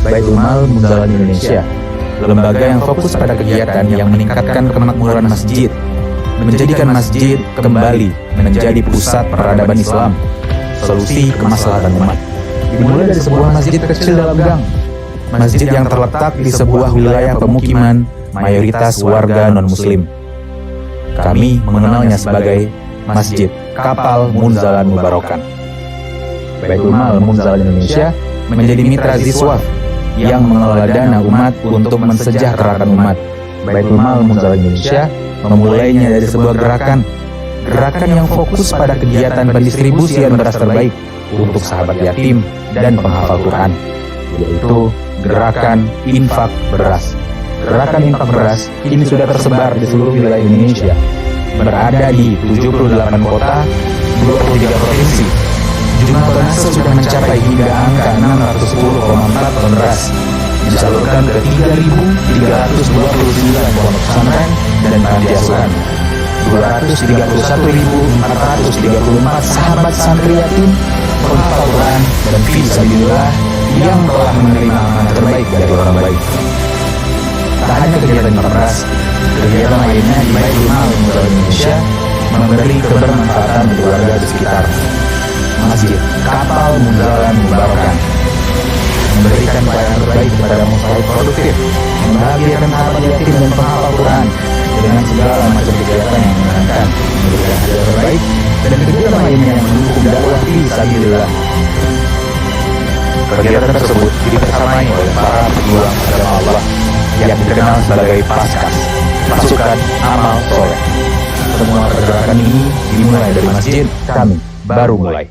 Baitul Mal Munzalan Indonesia, lembaga yang fokus pada kegiatan yang meningkatkan kemakmuran masjid, menjadikan masjid kembali menjadi pusat peradaban Islam, solusi kemaslahatan umat. Dimulai dari sebuah masjid kecil dalam gang, masjid yang terletak di sebuah wilayah pemukiman mayoritas warga non-muslim. Kami mengenalnya sebagai Masjid Kapal Munzalan Mubarokan. Baitul Mal Munzalan Indonesia menjadi mitra Ziswaf yang mengelola dana umat untuk mensejahterakan umat. Baitul Mal Munzalan Indonesia memulainya dari sebuah gerakan yang fokus pada kegiatan pendistribusian beras terbaik untuk sahabat yatim dan penghafal Quran, yaitu Gerakan Infak Beras. Gerakan Infak Beras kini sudah tersebar di seluruh wilayah Indonesia, berada di 78 kota, 23 provinsi. Jumlah donasi sudah mencapai hingga angka 610,4 ton beras, disalurkan ke 3.329 pondok pesantren dan panti asuhan, 231.434 sahabat santri yatim, penghafal Quran dan fisabilillah yang telah menerima amanah terbaik dari orang baik. Tak hanya kegiatan beras, kegiatan lainnya di Baitul Mal Munzalan Indonesia memberi kebermanfaatan bagi warga di sekitar. Masjid Kapal Munzalan Mubarokan memberikan pelayanan terbaik kepada musafir produktif, membahagiakan sahabat yatim dan penghafal Quran dengan segala macam kegiatan yang menyenangkan, memberikan hadiah terbaik dan kegiatan lainnya yang mendukung dakwah fisabilillah. Kegiatan tersebut dibersamai oleh para pejuang agama Allah yang dikenal sebagai Paskas, Pasukan Amal Soleh. Semua pergerakan ini dimulai dari masjid kami baru mulai.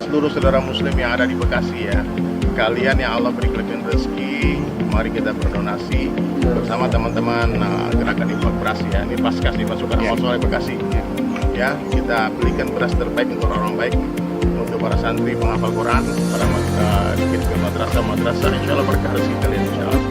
Seluruh saudara muslim yang ada di Bekasi ya, kalian yang Allah beri kelebihan rezeki, mari kita berdonasi bersama teman-teman gerakan infak beras ya. Ini Paskas di Pasukan Amal Soleh Bekasi ya. Kita belikan beras terbaik untuk orang baik, untuk para santri penghafal Quran, para dikirim ke madrasah, insya Allah berkah rezeki kalian insya Allah.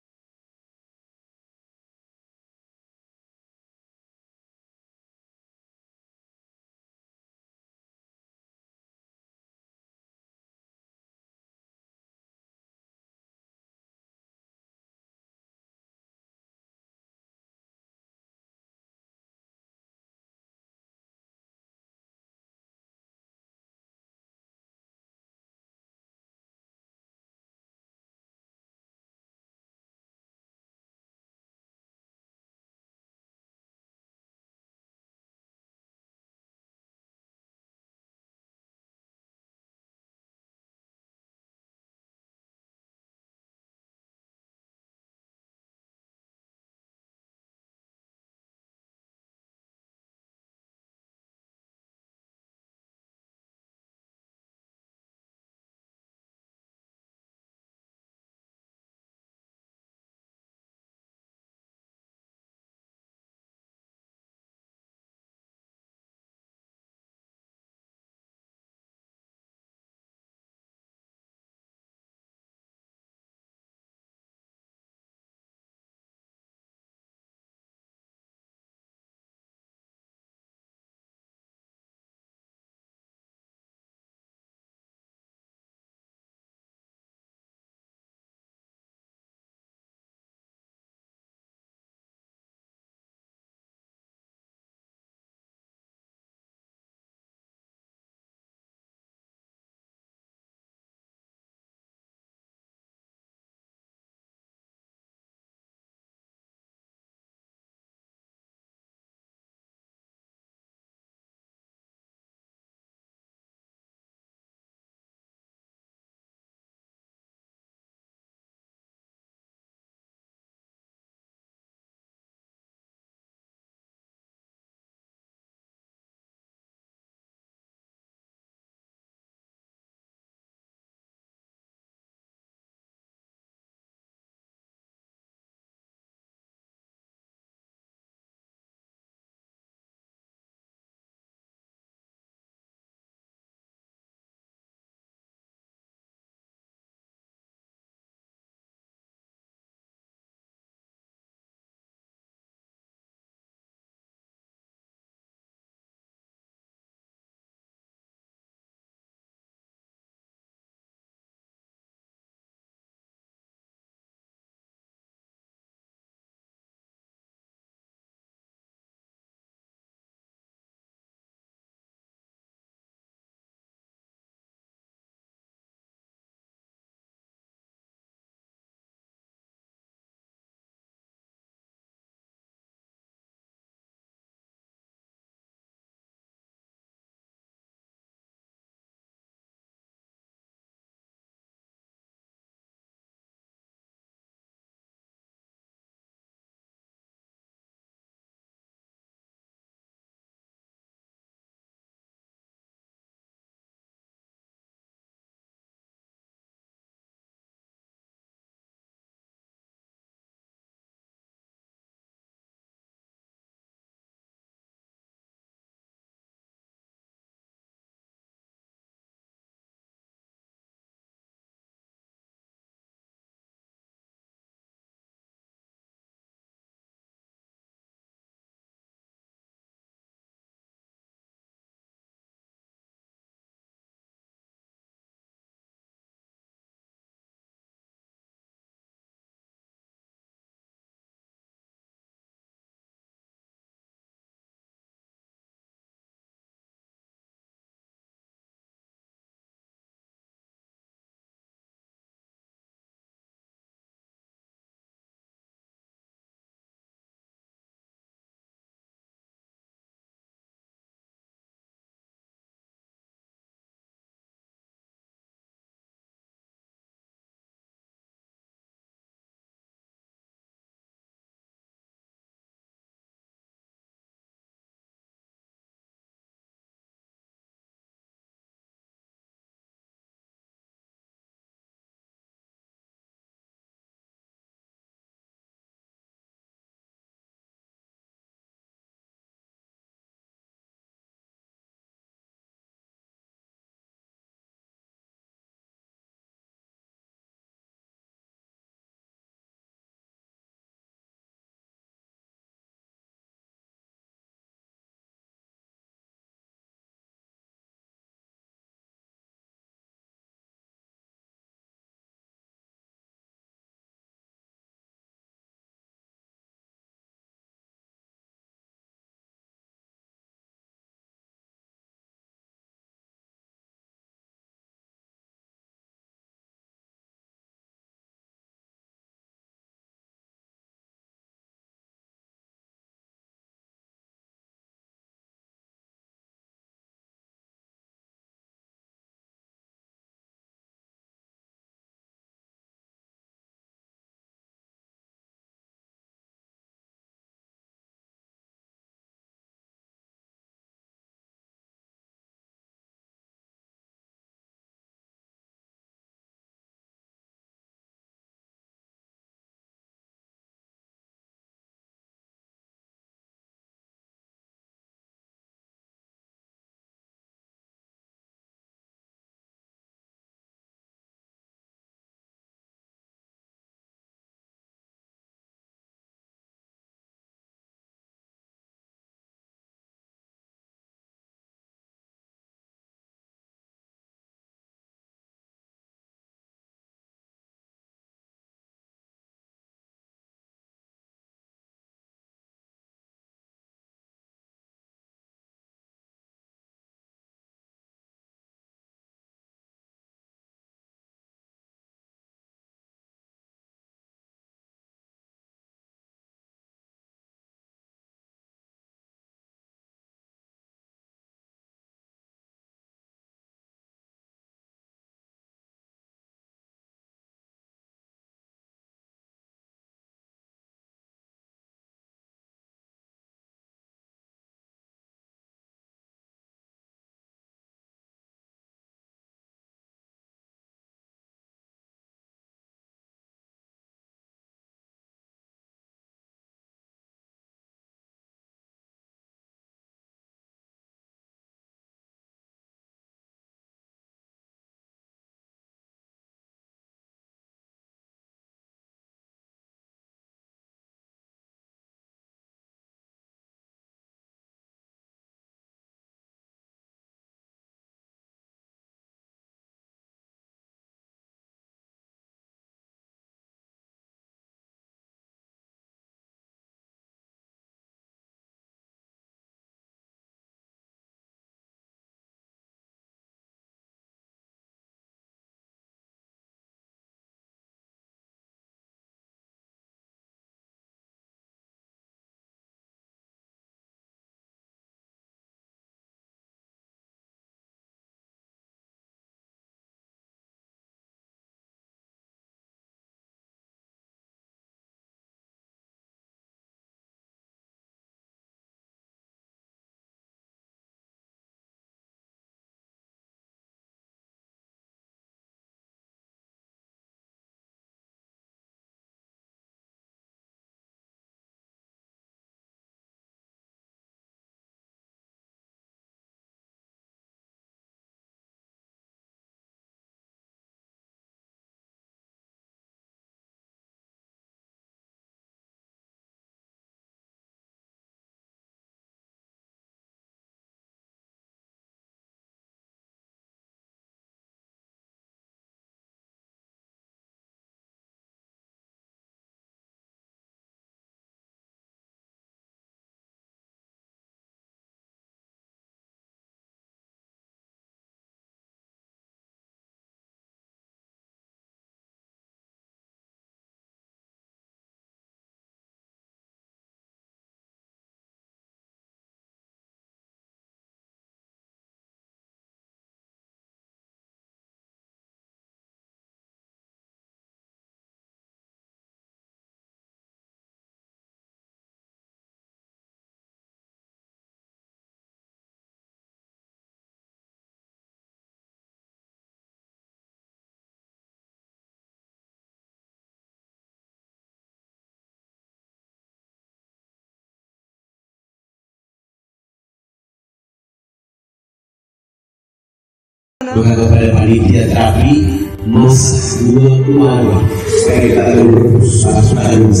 maka kepada panitia terapi masak 2 kuah supaya kita terus terus.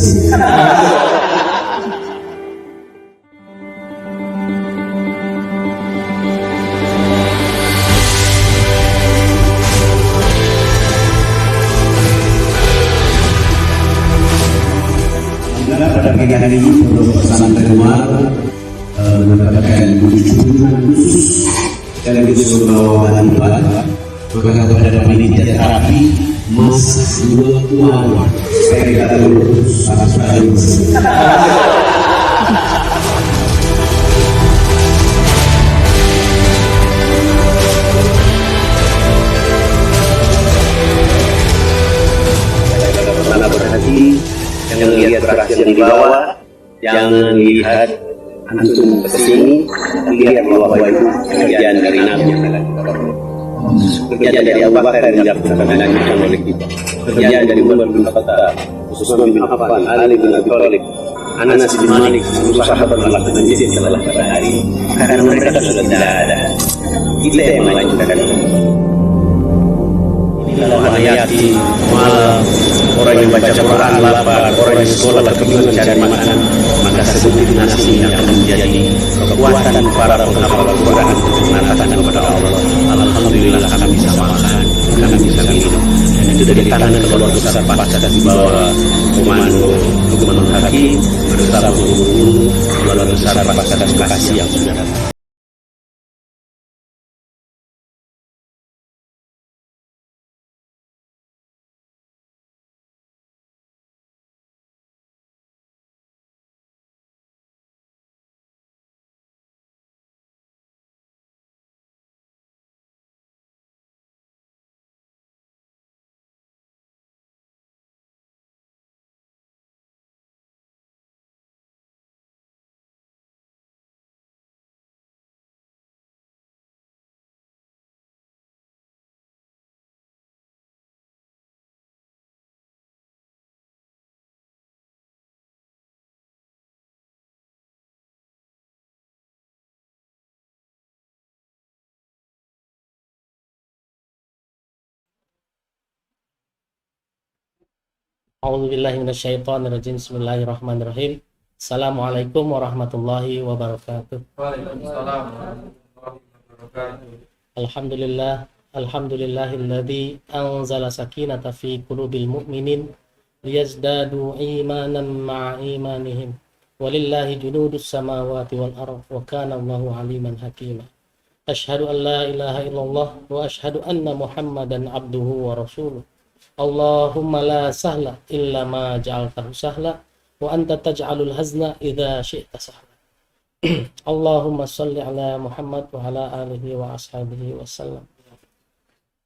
Pada pagi hari ini Pondok Pesantren Umar mendapatkan kunjungan khusus sekaligus membawa bantuan, maka kepada panitia terapi masak 2 kuah supaya kita terus terus. Masalah berhati, jangan lihat beras yang dibawa, jangan lihat antum kesini, lihat bahwa itu kerjaan dari Nabi yang akan kita perlu. Kerjaan dari Abu Bakar yang dilakukan oleh kita. Kerjaan dari Umar bin Khattab, Utsman bin Affan, Ali bin Abi Thalib, Anas bin Malik, seluruh sahabat melakukan jihad setelah pada hari ini. Karena mereka sudah tidak ada. Kita yang melanjutkan. Inilah hayati malam orang yang baca Quran lapar, orang yang sekolah kebingungan mencari makanan, maka sebutir nasi ini akan menjadi kekuatan para penghafal Quran untuk mengatakan kepada Allah, alhamdulillah kami bisa makan, kami bisa minum. Dan itu dari tangan keluarga besar pasca di bawah komando Lukman Hakim bersama guru keluarga besar pasca Bekasi yang sudah datang. A'udzubillahiminasyaitonirrajim. Bismillahirrahmanirrahim. Assalamualaikum warahmatullahi wabarakatuh. Waalaikumsalam warahmatullahi wabarakatuh. Alhamdulillahilladzi anzala sakinata fi qulubil mu'minin liyazdadu imanan ma'a imanihim. Walillahi junudus samawati wal ardh wa kana Allahu aliman hakima. Asyhadu an la ilaha illallah wa asyhadu anna Muhammadan abduhu wa rasuluh. Allahumma la sahla illa ma ja'altahu sahla wa anta taj'alul hazna idza syi'ta sahla. Allahumma shalli ala Muhammad wa ala alihi wa ashabihi wasallam.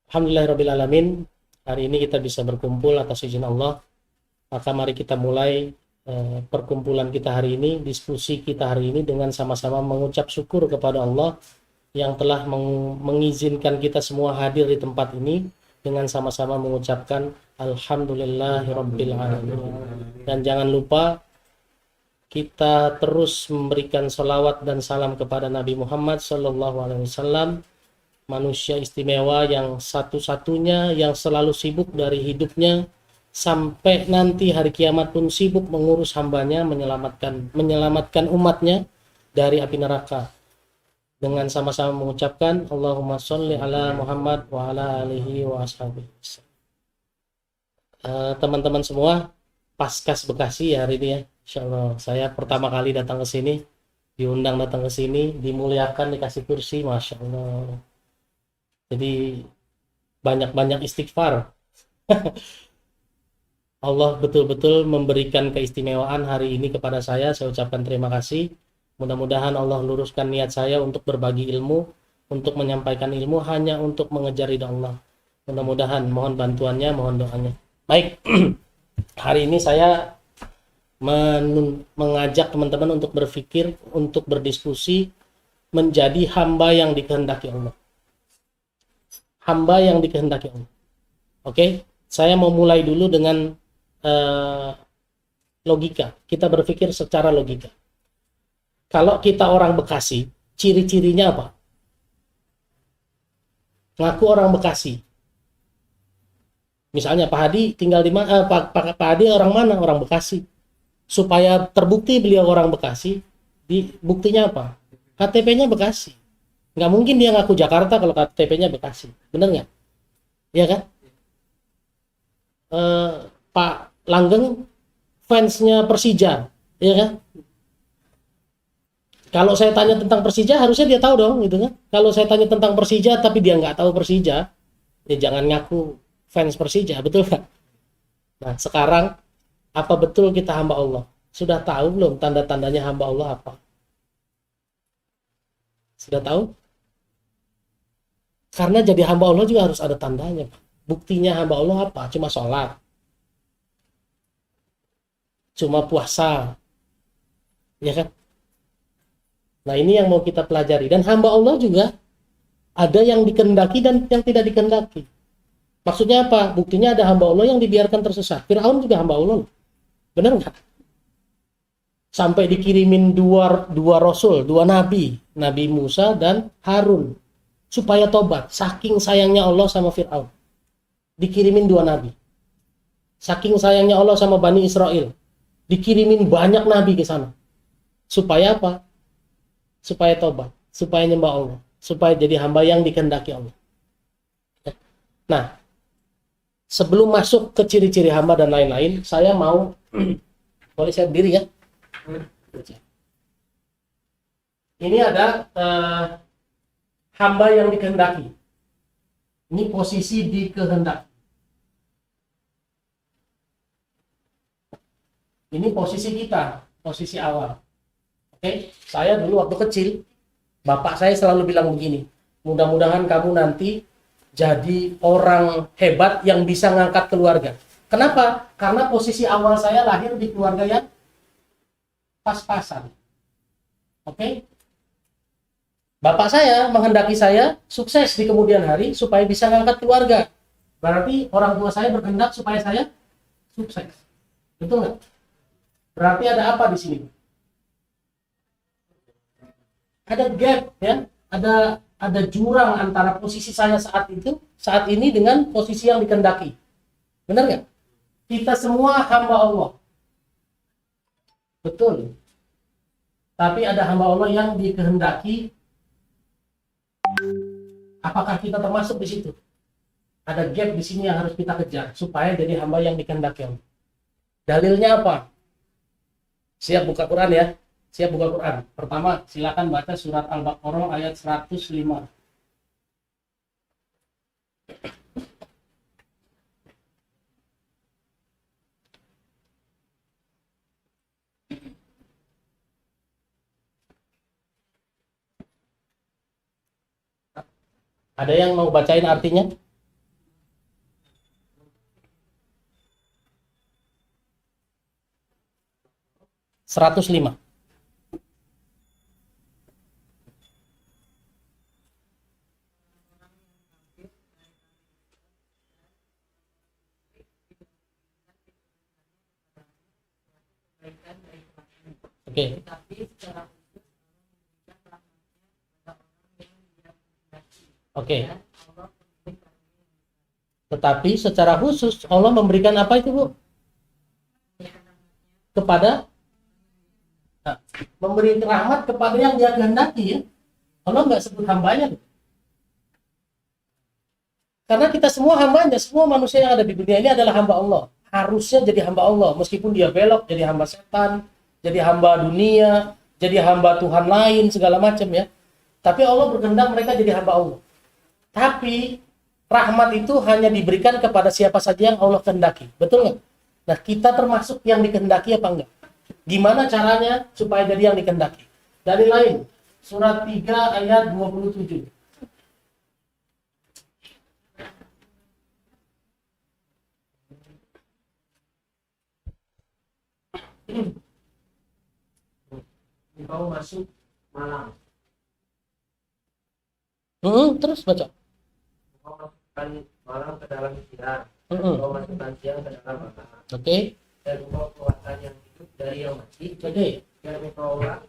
Alhamdulillahirabbil alamin. Hari ini kita bisa berkumpul atas izin Allah. Maka mari kita mulai perkumpulan kita hari ini, diskusi kita hari ini dengan sama-sama mengucap syukur kepada Allah yang telah mengizinkan kita semua hadir di tempat ini, dengan sama-sama mengucapkan Alhamdulillahirabbil alamin. Dan jangan lupa kita terus memberikan salawat dan salam kepada Nabi Muhammad SAW, manusia istimewa yang satu-satunya yang selalu sibuk dari hidupnya sampai nanti hari kiamat pun sibuk mengurus hambanya, menyelamatkan umatnya dari api neraka. Dengan sama-sama mengucapkan Allahumma sholli ala Muhammad wa ala alihi wa ashabihi. Teman-teman semua, Paskas Bekasi ya hari ini ya. Insyaallah saya pertama kali datang ke sini, diundang datang ke sini, dimuliakan, dikasih kursi, Masya Allah. Jadi banyak-banyak istighfar. Allah betul-betul memberikan keistimewaan hari ini kepada saya ucapkan terima kasih. Mudah-mudahan Allah luruskan niat saya untuk berbagi ilmu, untuk menyampaikan ilmu hanya untuk mengejar ridha Allah. Mudah-mudahan, mohon bantuannya, mohon doanya. Baik, hari ini saya mengajak teman-teman untuk berpikir, untuk berdiskusi menjadi hamba yang dikehendaki Allah. Hamba yang dikehendaki Allah. Oke, saya mau mulai dulu dengan logika. Kita berpikir secara logika. Kalau kita orang Bekasi, ciri-cirinya apa? ngaku orang Bekasi. Misalnya Pak Hadi tinggal di mana? Pak Hadi orang mana? Orang Bekasi. Supaya terbukti beliau orang Bekasi, buktinya apa? KTP-nya Bekasi. Nggak mungkin dia ngaku Jakarta kalau KTP-nya Bekasi. Bener nggak? Iya kan? Pak Langgeng fansnya Persija, ya kan? Kalau saya tanya tentang Persija, harusnya dia tahu dong, gitu kan? Kalau saya tanya tentang Persija, tapi dia nggak tahu Persija, ya jangan ngaku fans Persija, betul nggak? Nah, sekarang apa betul kita hamba Allah? Sudah tahu belum tanda-tandanya hamba Allah apa? Sudah tahu? Karena jadi hamba Allah juga harus ada tandanya, Pak. Buktinya hamba Allah apa? Cuma sholat, cuma puasa, ya kan? Nah, ini yang mau kita pelajari. Dan hamba Allah juga ada yang dikehendaki dan yang tidak dikehendaki. Maksudnya apa? Buktinya ada hamba Allah yang dibiarkan tersesat. Fir'aun juga hamba Allah. Benar nggak? Sampai dikirimin dua rasul, dua nabi, Nabi Musa dan Harun, supaya tobat. Saking sayangnya Allah sama Fir'aun, dikirimin dua nabi. Saking sayangnya Allah sama Bani Israel, dikirimin banyak nabi ke sana. Supaya apa? Supaya tobat, supaya nyembah Allah, supaya jadi hamba yang dikehendaki Allah. Nah, sebelum masuk ke ciri-ciri hamba dan lain-lain, saya mau boleh saya berdiri ya? Ini ada hamba yang dikehendaki. Ini posisi dikehendaki. Ini posisi kita, posisi awal. Oke, saya dulu waktu kecil, bapak saya selalu bilang begini, mudah-mudahan kamu nanti jadi orang hebat yang bisa ngangkat keluarga. Kenapa? Karena posisi awal saya lahir di keluarga yang pas-pasan. Oke? Bapak saya menghendaki saya sukses di kemudian hari supaya bisa ngangkat keluarga. Berarti orang tua saya berkehendak supaya saya sukses. Betul nggak? Berarti ada apa di sini? Ada gap, ya, ada jurang antara posisi saya saat ini dengan posisi yang dikehendaki. Benar nggak? Kita semua hamba Allah, betul. Tapi ada hamba Allah yang dikehendaki. Apakah kita termasuk di situ? Ada gap di sini yang harus kita kejar supaya jadi hamba yang dikehendaki Allah. Dalilnya apa? Siap buka Quran ya? Siap buka Quran. Pertama, silakan baca surat Al-Baqarah ayat 105. Ada yang mau bacain artinya? Seratus lima. Oke. Oke. Tetapi secara khusus Allah memberikan apa itu, Bu? Kepada memberi rahmat kepada yang Dia kehendaki, ya. Allah nggak sebut hambanya. Karena kita semua hambanya, semua manusia yang ada di dunia ini adalah hamba Allah. Harusnya jadi hamba Allah, meskipun dia belok jadi hamba setan, jadi hamba dunia, jadi hamba Tuhan lain, segala macam, ya. Tapi Allah berkehendak mereka jadi hamba Allah. Tapi rahmat itu hanya diberikan kepada siapa saja yang Allah kehendaki. Betul nggak? Nah, kita termasuk yang dikehendaki apa enggak? Gimana caranya supaya jadi yang dikehendaki? Dari lain, surat 3 ayat 27. Engkau masuk malam. Terus baca. Engkau masukkan malam ke dalam siang. Engkau masukkan siang ke dalam malam. Oke. Dan engkau keluarkan yang hidup dari yang mati. Oke. Dan engkaulah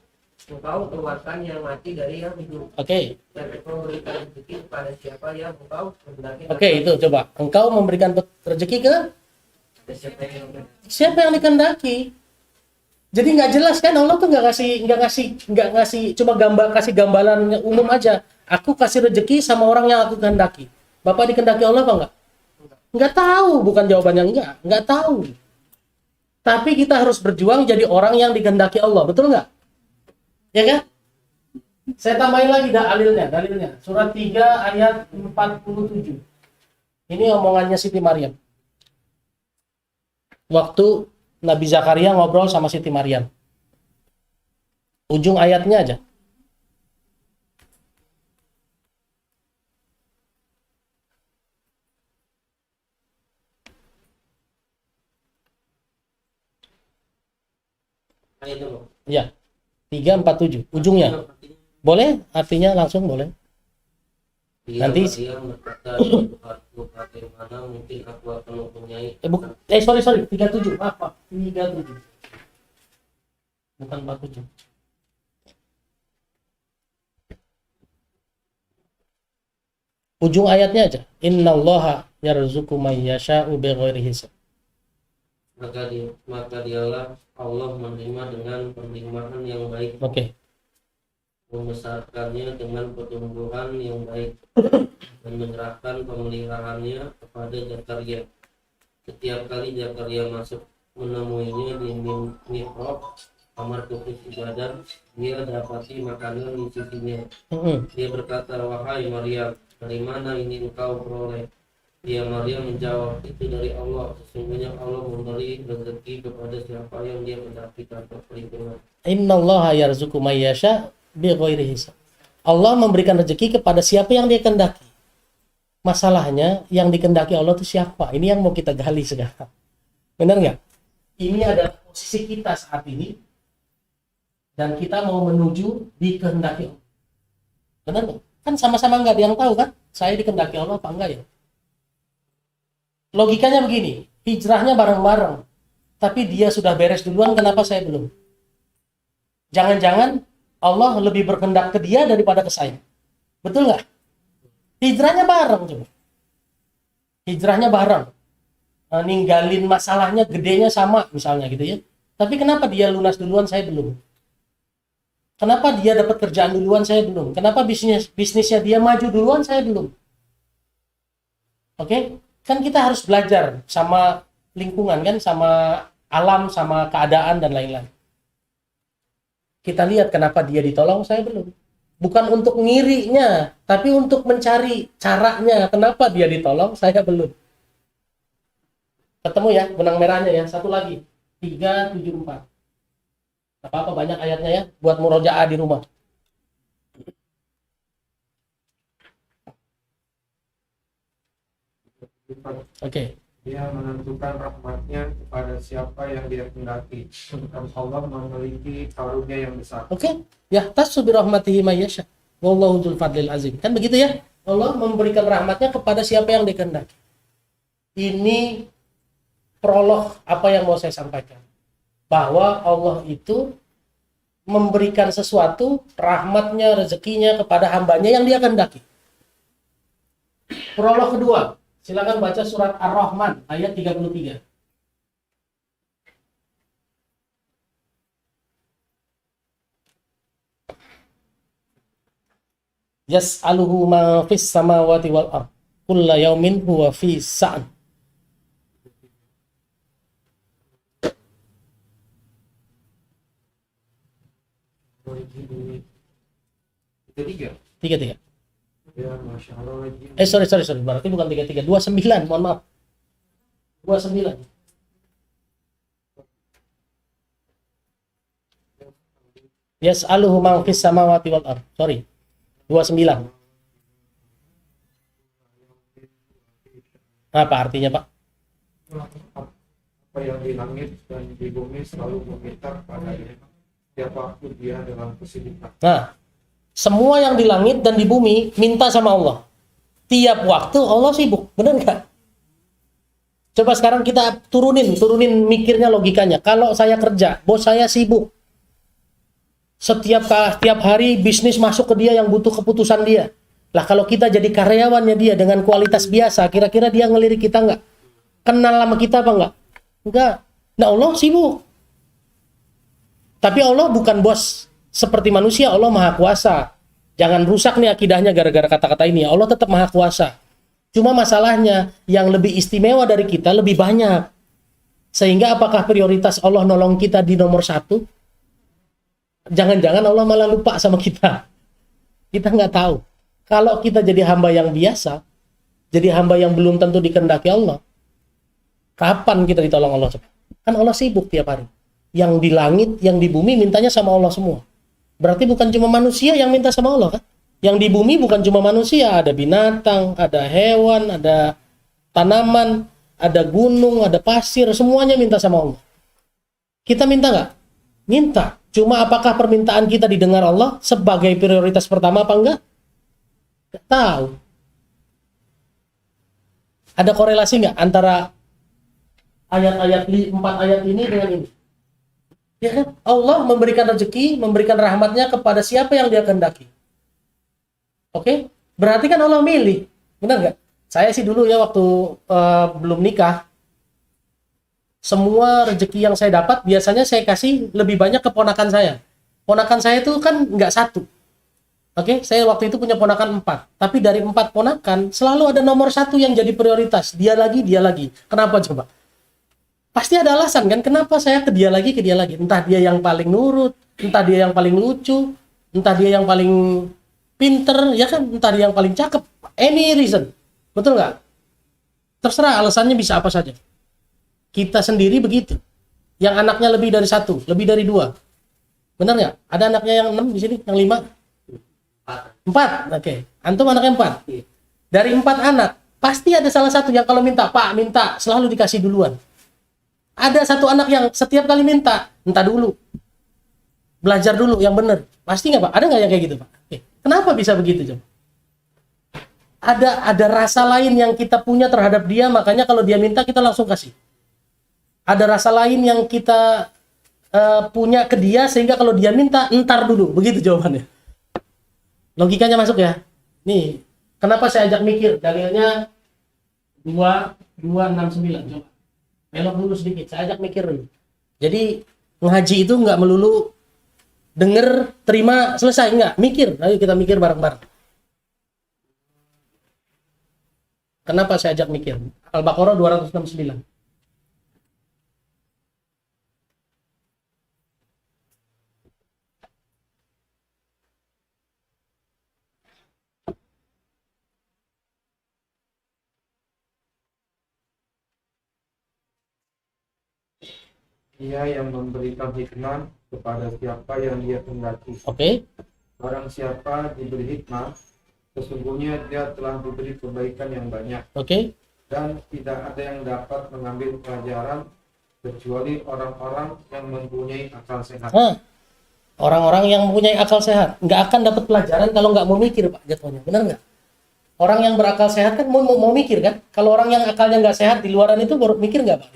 engkau keluarkan yang mati dari yang hidup, Oke. dan engkau memberikan rezeki kepada siapa yang engkau kehendaki. Oke, itu coba. Engkau memberikan rezeki ke Dan siapa yang dikehendaki. Jadi nggak jelas kan, Allah tuh nggak ngasih cuma kasih gambaran umum aja. Aku kasih rezeki sama orang yang aku kehendaki. Bapak dikehendaki Allah apa enggak? Nggak tahu, bukan jawabannya nggak tahu. Tapi kita harus berjuang jadi orang yang dikehendaki Allah, betul nggak? Ya kan? Saya tambahin lagi dalilnya. Surat 3 ayat 47. Ini omongannya Siti Maryam. Waktu Nabi Zakaria ngobrol sama Siti Maryam. Ujung ayatnya aja. ayat itu. Ya. 347 ujungnya. Boleh? Artinya langsung boleh. Nanti Dia berkata, bagaimana mungkin aku akan mempunyai sorry 37. Apa? 37. Bukan 47. Ujung ayatnya aja. Innallaha yarzuqu may yasha'u bighairi hisab. maka dialah Allah menerima dengan penerimaan yang baik, Oke. membesarkannya dengan pertumbuhan yang baik, dan menyerahkan pemeliharaannya kepada Zakaria. Setiap kali Zakaria masuk menemuinya di mihrab, kamar khusus ibadah, dia dapati makanan di sisinya. Dia berkata, wahai Maryam, dari mana ini engkau peroleh? Dia Maryam menjawab, itu dari Allah. Sesungguhnya Allah memberi rezeki kepada siapa yang dia kehendaki tanpa perhitungan. Innallaha yarzuqu may yasha' bighairi hisab. Allah memberikan rezeki kepada siapa yang dia kehendaki. Masalahnya yang dikehendaki Allah itu siapa? Ini yang mau kita gali sekarang. Benar nggak? Ini adalah posisi kita saat ini dan kita mau menuju dikehendaki Allah. Benar nggak? Kan sama-sama nggak ada yang tahu kan? Saya dikehendaki Allah apa enggak ya? Logikanya begini, hijrahnya bareng-bareng, tapi dia sudah beres duluan, kenapa saya belum? Jangan-jangan Allah lebih berkehendak ke dia daripada ke saya. Betul nggak? Hijrahnya bareng coba. Hijrahnya bareng. Ninggalin masalahnya gedenya sama misalnya gitu ya. Tapi kenapa dia lunas duluan, saya belum? Kenapa dia dapat kerjaan duluan, saya belum? Kenapa bisnisnya dia maju duluan, saya belum? Oke? Kan kita harus belajar sama lingkungan kan, sama alam, sama keadaan dan lain-lain. Kita lihat kenapa dia ditolong, saya belum. Bukan untuk ngirinya, tapi untuk mencari caranya kenapa dia ditolong, saya belum. Ketemu ya benang merahnya ya. Satu lagi 374. Apa-apa banyak ayatnya ya, buat murojaah di rumah. Oke. Dia menentukan rahmatnya kepada siapa yang dia kehendaki. Dan Allah memiliki karunia yang besar. Oke. Ya, tasbi rahmatihi may yasha. Wallahu dzul fadlil azim. Kan begitu ya? Allah memberikan rahmatnya kepada siapa yang dikehendaki. Ini prolog apa yang mau saya sampaikan. Bahwa Allah itu memberikan sesuatu, rahmatnya, rezekinya kepada hambanya yang dia kehendaki. Prolog kedua. Silakan baca surat Ar-Rahman ayat 33. Yas'aluhu ma fis samawati wal ard. Kulla yaumin huwa fi sa'an. Tiga. Ya, Masya Allah. Sorry. Berarti bukan 33. 29, mohon maaf. 29. Yas'aluhu man fis samawati wal ard. Sorry. 29. Apa artinya, Pak? Apa yang di langit dan di bumi selalu meminta kepadanya. Siapapun dia dalam kesulitan. Nah, semua yang di langit dan di bumi minta sama Allah. Tiap waktu Allah sibuk, benar nggak? Coba sekarang kita turunin mikirnya, logikanya. Kalau saya kerja, bos saya sibuk. Setiap hari bisnis masuk ke dia yang butuh keputusan dia. Lah kalau kita jadi karyawannya dia dengan kualitas biasa, kira-kira dia ngelirik kita nggak? Kenal sama kita apa nggak? Enggak. Nah Allah sibuk. Tapi Allah bukan bos seperti manusia, Allah maha kuasa. Jangan rusak nih akidahnya gara-gara kata-kata ini. Allah tetap maha kuasa. Cuma masalahnya yang lebih istimewa dari kita lebih banyak. Sehingga apakah prioritas Allah nolong kita di nomor 1? Jangan-jangan Allah malah lupa sama kita. Kita nggak tahu. Kalau kita jadi hamba yang biasa, jadi hamba yang belum tentu dikehendaki Allah, kapan kita ditolong Allah? Kan Allah sibuk tiap hari. Yang di langit, yang di bumi mintanya sama Allah semua. Berarti bukan cuma manusia yang minta sama Allah kan? Yang di bumi bukan cuma manusia, ada binatang, ada hewan, ada tanaman, ada gunung, ada pasir, semuanya minta sama Allah. Kita minta nggak? Minta. Cuma apakah permintaan kita didengar Allah sebagai prioritas pertama apa enggak? Nggak tahu. Ada korelasi nggak antara ayat-ayat 4 ayat ini dengan ini? Ya kan? Allah memberikan rezeki, memberikan rahmatnya kepada siapa yang dia kehendaki. Oke? Berarti kan Allah milih. Benar nggak? Saya sih dulu ya waktu belum nikah, semua rezeki yang saya dapat biasanya saya kasih lebih banyak ke ponakan saya. Ponakan saya itu kan nggak satu. Oke, saya waktu itu punya ponakan 4. Tapi dari 4 ponakan, selalu ada nomor 1 yang jadi prioritas. Dia lagi, dia lagi. Kenapa coba? Pasti ada alasan kan, kenapa saya ke dia lagi, ke dia lagi. Entah dia yang paling nurut, entah dia yang paling lucu, entah dia yang paling pinter, ya kan? Entah dia yang paling cakep. Any reason. Betul nggak? Terserah, alasannya bisa apa saja. Kita sendiri begitu. Yang anaknya lebih dari 1, lebih dari 2. Benar nggak? Ada anaknya yang 6 di sini, yang 5? 4, oke. Antum anaknya 4. Dari 4 anak, pasti ada salah satu yang kalau minta, Pak, minta, selalu dikasih duluan. Ada satu anak yang setiap kali minta dulu. Belajar dulu yang benar. Pasti nggak Pak? Ada nggak yang kayak gitu Pak? Kenapa bisa begitu coba? Ada rasa lain yang kita punya terhadap dia, makanya kalau dia minta kita langsung kasih. Ada rasa lain yang kita punya ke dia, sehingga kalau dia minta, entar dulu. Begitu jawabannya. Logikanya masuk ya? Nih, kenapa saya ajak mikir? Dalilnya 269. Coba. Belok dulu sedikit, saya ajak mikir dulu. Jadi, ngaji itu nggak melulu denger, terima, selesai. Nggak, mikir. Ayo kita mikir bareng-bareng. Kenapa saya ajak mikir? Al-Baqarah 269. Dia yang memberikan hikmah kepada siapa yang dia kehendaki. Oke. Barang siapa diberi hikmah, sesungguhnya dia telah diberi kebaikan yang banyak. Oke. Dan tidak ada yang dapat mengambil pelajaran kecuali orang-orang yang mempunyai akal sehat. Orang-orang yang mempunyai akal sehat nggak akan dapat pelajaran kalau nggak mau mikir Pak jatuhnya. Benar nggak? Orang yang berakal sehat kan mau mikir kan? Kalau orang yang akalnya nggak sehat di luaran itu baru mikir nggak Pak?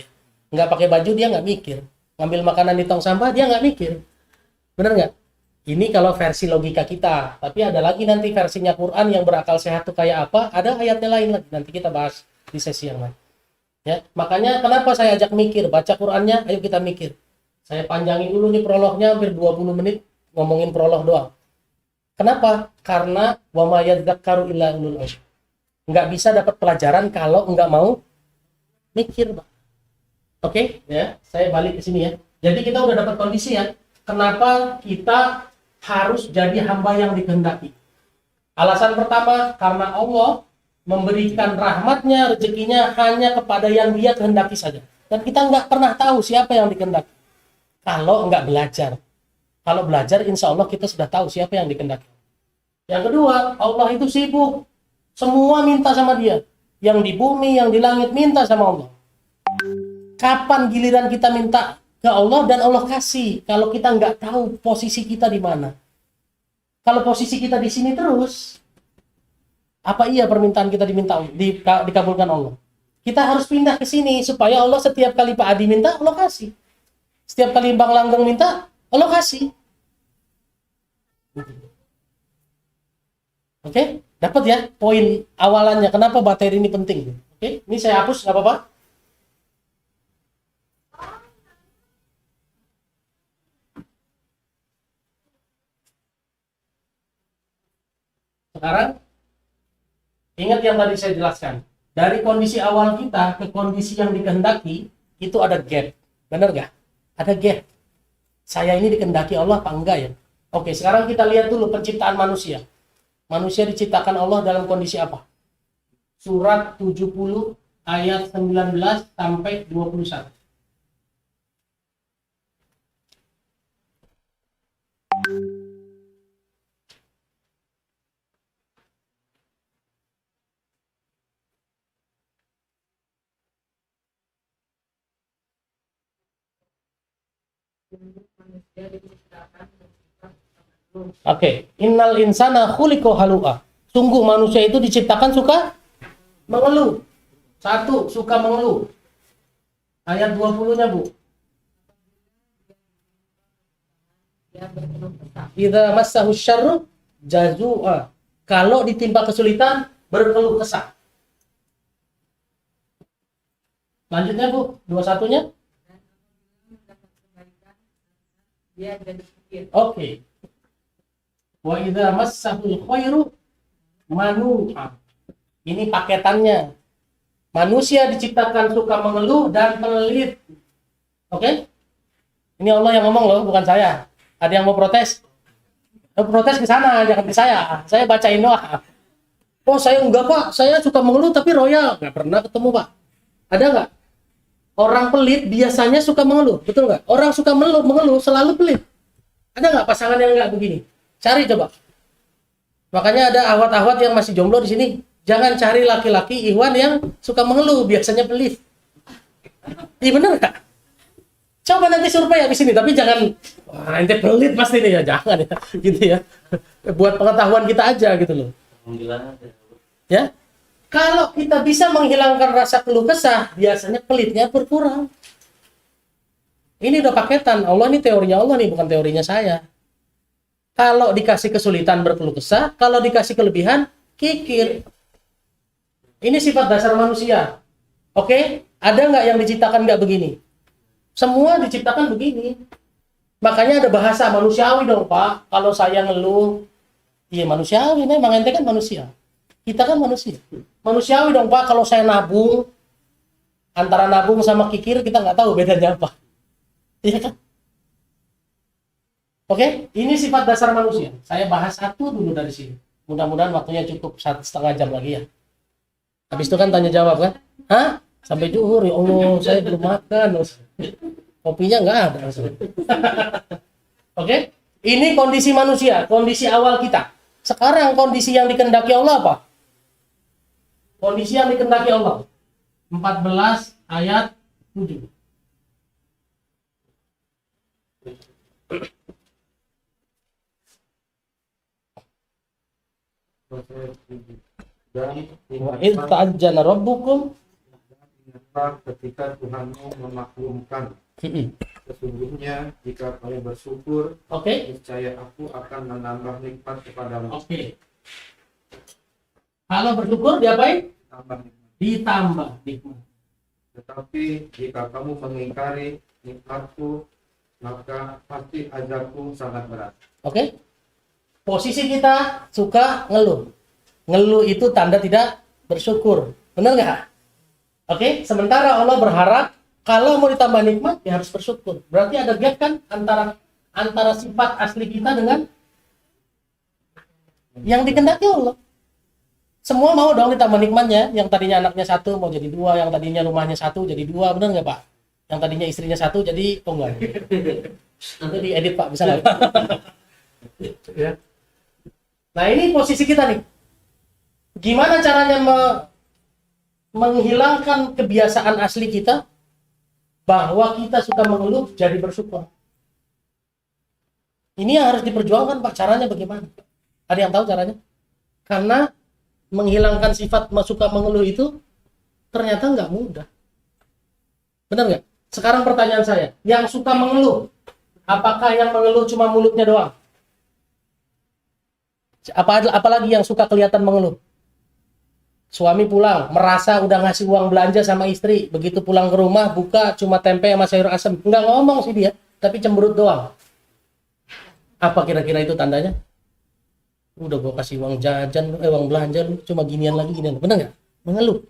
Nggak pakai baju dia nggak mikir. Ngambil makanan di tong sampah dia nggak mikir. Benar nggak? Ini kalau versi logika kita. Tapi ada lagi nanti versinya Quran yang berakal sehat itu kayak apa? Ada ayatnya lain lagi. Nanti kita bahas di sesi yang lain. Ya, makanya kenapa saya ajak mikir, baca Qurannya, ayo kita mikir. Saya panjangin dulu nih prolognya hampir 20 menit ngomongin prolog doang. Kenapa? Karena wa ma yadzakkaru illa ulul albab. Nggak bisa dapat pelajaran kalau nggak mau mikir, Pak. Oke, ya, saya balik ke sini ya. Jadi kita udah dapat kondisi ya. Kenapa kita harus jadi hamba yang dikehendaki? Alasan pertama, karena Allah memberikan rahmatnya, rezekinya hanya kepada yang dia kehendaki saja. Dan kita nggak pernah tahu siapa yang dikehendaki. Kalau nggak belajar. Kalau belajar, insya Allah kita sudah tahu siapa yang dikehendaki. Yang kedua, Allah itu sibuk. Semua minta sama dia. Yang di bumi, yang di langit minta sama Allah. Kapan giliran kita minta ke Allah dan Allah kasih? Kalau kita nggak tahu posisi kita di mana. Kalau posisi kita di sini terus, apa iya permintaan kita dikabulkan Allah? Kita harus pindah ke sini supaya Allah setiap kali Pak Adi minta, Allah kasih. Setiap kali Bang Langgeng minta, Allah kasih. Oke, dapat ya poin awalannya kenapa bakteri ini penting. Oke, ini saya hapus nggak apa-apa. Sekarang ingat yang tadi saya jelaskan. Dari kondisi awal kita ke kondisi yang dikehendaki itu ada gap. Benar nggak? Ada gap. Saya ini dikehendaki Allah apa enggak ya? Oke, sekarang kita lihat dulu penciptaan manusia. Manusia diciptakan Allah dalam kondisi apa? Surat 70 ayat 19 sampai 21. Oke, innal insana khuliqa halu'a. Sungguh manusia itu diciptakan suka mengeluh. Satu, suka mengeluh. Ayat 20-nya, Bu. Idza massahu syarru jazua. Kalau ditimpa kesulitan, berkeluh kesah. Lanjutnya, Bu. 21-nya. Oke. Wa idza massahul khairu manu'a. Ini paketannya. Manusia diciptakan suka mengeluh dan pelit. Oke? Ini Allah yang ngomong loh, bukan saya. Ada yang mau protes? Protes ke sana, jangan ke saya. Saya bacain doa. Oh, saya enggak, Pak. Saya suka mengeluh tapi royal. Enggak pernah ketemu, Pak. Ada enggak? Orang pelit biasanya suka mengeluh, betul nggak? Orang suka mengeluh selalu pelit. Ada nggak pasangan yang nggak begini? Cari coba. Makanya ada ahwat-ahwat yang masih jomblo di sini. Jangan cari laki-laki Ikhwan yang suka mengeluh, biasanya pelit. Iya bener nggak? Coba nanti survei habis ini, tapi jangan wah ente pelit pasti nih ya, jangan ya, gitu ya. Buat pengetahuan kita aja gitu loh. Ya. Kalau kita bisa menghilangkan rasa keluh kesah, biasanya pelitnya berkurang. Ini udah paketan. Allah ini teorinya Allah nih, bukan teorinya saya. Kalau dikasih kesulitan berkeluh kesah, kalau dikasih kelebihan, kikir. Ini sifat dasar manusia. Oke? Ada nggak yang diciptakan nggak begini? Semua diciptakan begini. Makanya ada bahasa manusiawi dong, Pak. Kalau saya ngeluh, iya manusiawi, memang ente kan manusia. Kita kan manusia. Manusiawi dong, Pak. Kalau saya nabung, antara nabung sama kikir, kita nggak tahu bedanya apa. Iya kan? Oke, ini sifat dasar manusia. Saya bahas satu dulu dari sini. Mudah-mudahan waktunya cukup 1,5 jam lagi ya. Habis itu kan tanya jawab kan? Hah? Sampai zuhur ya Allah, saya belum makan. Kopinya nggak ada. Oke, ini kondisi manusia, kondisi awal kita. Sekarang kondisi yang dikehendaki Allah apa? Kondisi yang dikehendaki Allah. 14 ayat 7. Dan Wa id ta'ajjana rabbukum ketika Tuhanmu memaklumkan, sesungguhnya jika kamu bersyukur, Oke. niscaya aku akan menambah nikmat kepadamu. Oke. Kalau bersyukur diapain? Tambah nikmat. Ditambah nikmat. Tetapi jika kamu mengingkari nikmatku, maka pasti azabku sangat berat. Oke. Posisi kita suka ngeluh. Ngeluh itu tanda tidak bersyukur. Benar nggak? Oke. Sementara Allah berharap kalau mau ditambah nikmat ya harus bersyukur. Berarti ada gap kan antara sifat asli kita dengan yang dikehendaki Allah. Semua mau dong ditambah nikmatnya. Yang tadinya anaknya 1 mau jadi 2, yang tadinya rumahnya 1 jadi 2, benar nggak Pak? Yang tadinya istrinya 1 jadi enggak. Nanti diedit Pak, bisa nggak? Ya. Nah ini posisi kita nih. Gimana caranya menghilangkan kebiasaan asli kita bahwa kita suka mengeluh jadi bersyukur? Ini yang harus diperjuangkan Pak. Caranya bagaimana? Ada yang tahu caranya? Karena menghilangkan sifat suka mengeluh itu ternyata nggak mudah. Benar nggak? Sekarang pertanyaan saya, yang suka mengeluh, apakah yang mengeluh cuma mulutnya doang? Apalagi yang suka kelihatan mengeluh. Suami pulang, merasa udah ngasih uang belanja sama istri. Begitu pulang ke rumah, buka cuma tempe sama sayur asem. Nggak ngomong sih dia, tapi cemberut doang. Apa kira-kira itu tandanya? Udah gue kasih uang jajan, uang belanja, lu cuma ginian lagi, ginian. Bener nggak? Mengeluh.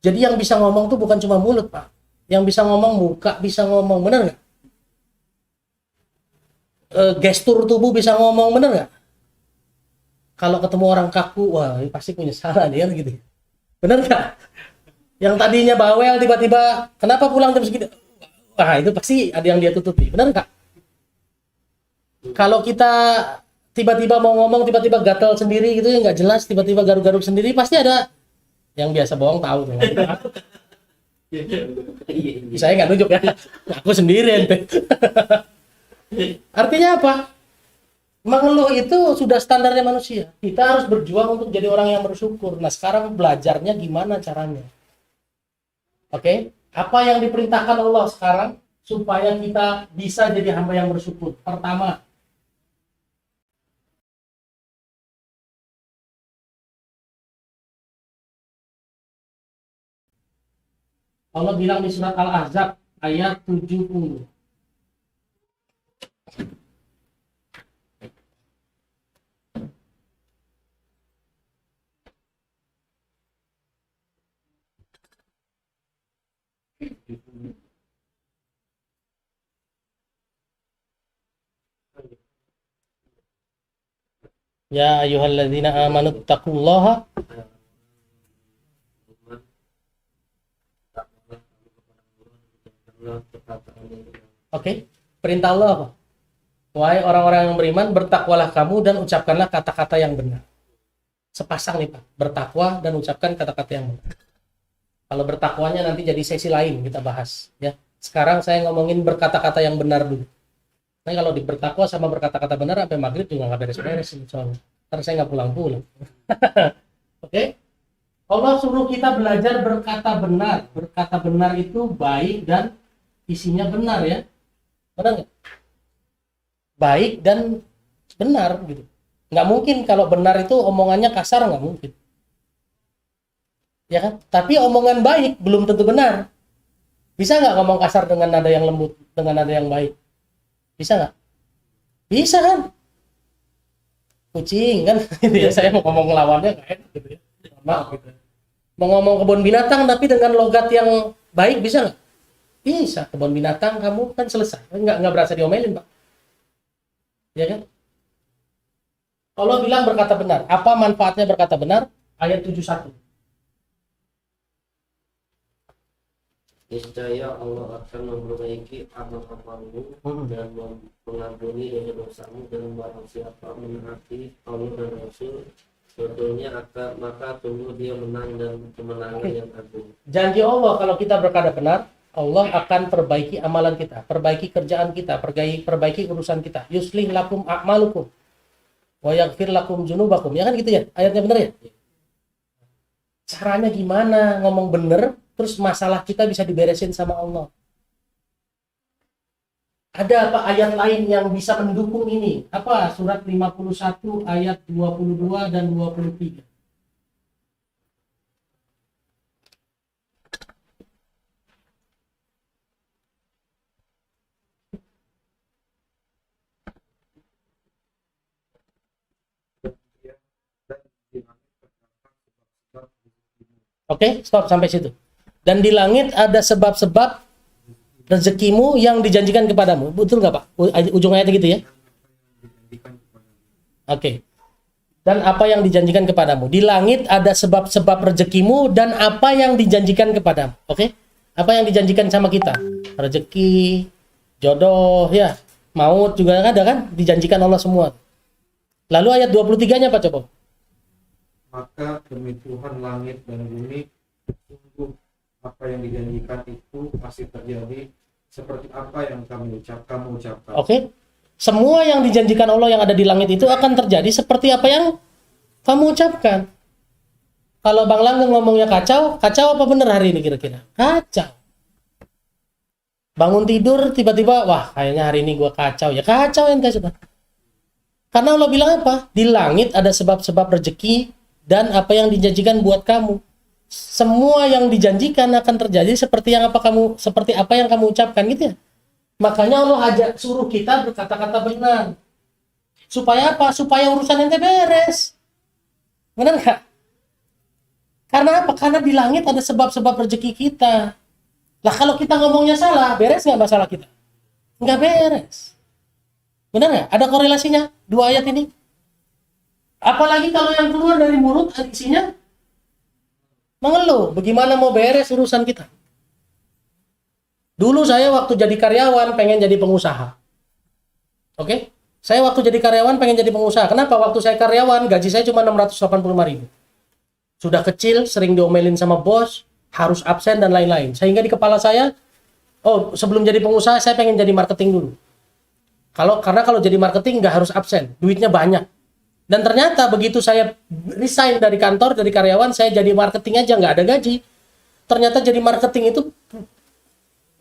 Jadi yang bisa ngomong tuh bukan cuma mulut, Pak. Yang bisa ngomong muka, bisa ngomong. Bener nggak? Gestur tubuh bisa ngomong, bener nggak? Kalau ketemu orang kaku, wah ini pasti punya salah nih kan gitu. Bener nggak? Yang tadinya bawel tiba-tiba, kenapa pulang jam segitu? Wah itu pasti ada yang dia tutupi. Bener nggak? Kalau kita tiba-tiba mau ngomong, tiba-tiba gatal sendiri gitu ya nggak jelas, tiba-tiba garuk-garuk sendiri, pasti ada yang biasa bohong tahu tuh. Saya nggak nunjuk ya, aku sendiri ente. Artinya apa? Mengeluh itu sudah standarnya manusia. Kita harus berjuang untuk jadi orang yang bersyukur. Nah sekarang belajarnya gimana caranya? Oke? Apa yang diperintahkan Allah sekarang supaya kita bisa jadi hamba yang bersyukur? Pertama, Allah bilang di surat Al-Ahzab ayat 70. Ya ayyuhalladzina amanu taqullaha. Oke, perintah Allah apa? Wahai orang-orang yang beriman, bertakwalah kamu dan ucapkanlah kata-kata yang benar. Sepasang nih Pak, bertakwa dan ucapkan kata-kata yang benar. Kalau bertakwanya nanti jadi sesi lain kita bahas ya. Sekarang saya ngomongin berkata-kata yang benar dulu. Nah kalau di bertakwa sama berkata-kata benar sampai maghrib juga nggak beres-beres soalnya. Ntar saya nggak pulang-pulang. Oke? Allah suruh kita belajar berkata benar. Berkata benar itu baik dan isinya benar ya. Benar nggak? Baik dan benar gitu. Nggak mungkin kalau benar itu omongannya kasar, nggak mungkin. Ya kan? Tapi omongan baik belum tentu benar. Bisa nggak ngomong kasar dengan nada yang lembut, dengan nada yang baik? Bisa nggak? Bisa kan? Kucing kan? Ya, saya mau ngomong lawannya nggak enak gitu ya. Maaf gitu. Mau ngomong kebun binatang tapi dengan logat yang baik bisa nggak? Bisa. Kebun binatang kamu kan selesai. Nggak berasa diomelin Pak. Ya kan? Allah bilang berkata benar. Apa manfaatnya berkata benar? Ayat 71. Niscaya Allah akan memperbaiki amal-amalmu dan mengampuni dosa-dosamu, dan barang siapa menaati Allah dan Rasul, sebetulnya maka tunggu dia menang dan kemenangan yang agung. Janji Allah kalau kita berkata benar, Allah akan perbaiki amalan kita, perbaiki kerjaan kita, perbaiki urusan kita. Yuslih lakum a'malukum wa yaghfir lakum dzunubakum. Ya kan gitu ya? Ayatnya benar ya? Caranya gimana ngomong bener terus masalah kita bisa diberesin sama Allah? Ada apa ayat lain yang bisa mendukung ini? Apa? Surat 51 ayat 22 dan 23. Oke, stop sampai situ. Dan di langit ada sebab-sebab rezekimu yang dijanjikan kepadamu. Betul nggak Pak? Ujung ayatnya gitu ya? Oke. Dan apa yang dijanjikan kepadamu. Di langit ada sebab-sebab rezekimu dan apa yang dijanjikan kepadamu. Oke? Apa yang dijanjikan sama kita? Rezeki, jodoh, ya. Maut juga ada kan? Dijanjikan Allah semua. Lalu ayat 23-nya Pak coba. Maka demi Tuhan langit dan bumi, sungguh apa yang dijanjikan itu pasti terjadi seperti apa yang kamu ucapkan. Oke. Semua yang dijanjikan Allah yang ada di langit itu akan terjadi seperti apa yang kamu ucapkan. Kalau Bang Langgeng ngomongnya kacau apa bener hari ini kira-kira? Kacau. Bangun tidur tiba-tiba, wah kayaknya hari ini gua kacau. Ya kacau ente sudah. Karena Allah bilang apa? Di langit ada sebab-sebab rezeki dan apa yang dijanjikan buat kamu. Semua yang dijanjikan akan terjadi seperti apa yang kamu ucapkan gitu ya. Makanya Allah suruh kita berkata-kata benar. Supaya apa? Supaya urusan ente beres. Benar nggak? Karena apa? Karena di langit ada sebab-sebab rezeki kita. Lah kalau kita ngomongnya salah, beres nggak masalah kita? Nggak beres. Benar nggak? Ada korelasinya dua ayat ini. Apalagi kalau yang keluar dari mulut isinya mengeluh. Bagaimana mau beres urusan kita? Dulu saya waktu jadi karyawan pengen jadi pengusaha. Oke? Saya waktu jadi karyawan pengen jadi pengusaha. Kenapa? Waktu saya karyawan gaji saya cuma 685.000. Sudah kecil, sering diomelin sama bos, harus absen dan lain-lain. Sehingga di kepala saya, sebelum jadi pengusaha saya pengen jadi marketing dulu. Karena kalau jadi marketing nggak harus absen, duitnya banyak. Dan ternyata begitu saya resign dari kantor, dari karyawan, saya jadi marketing aja nggak ada gaji. Ternyata jadi marketing itu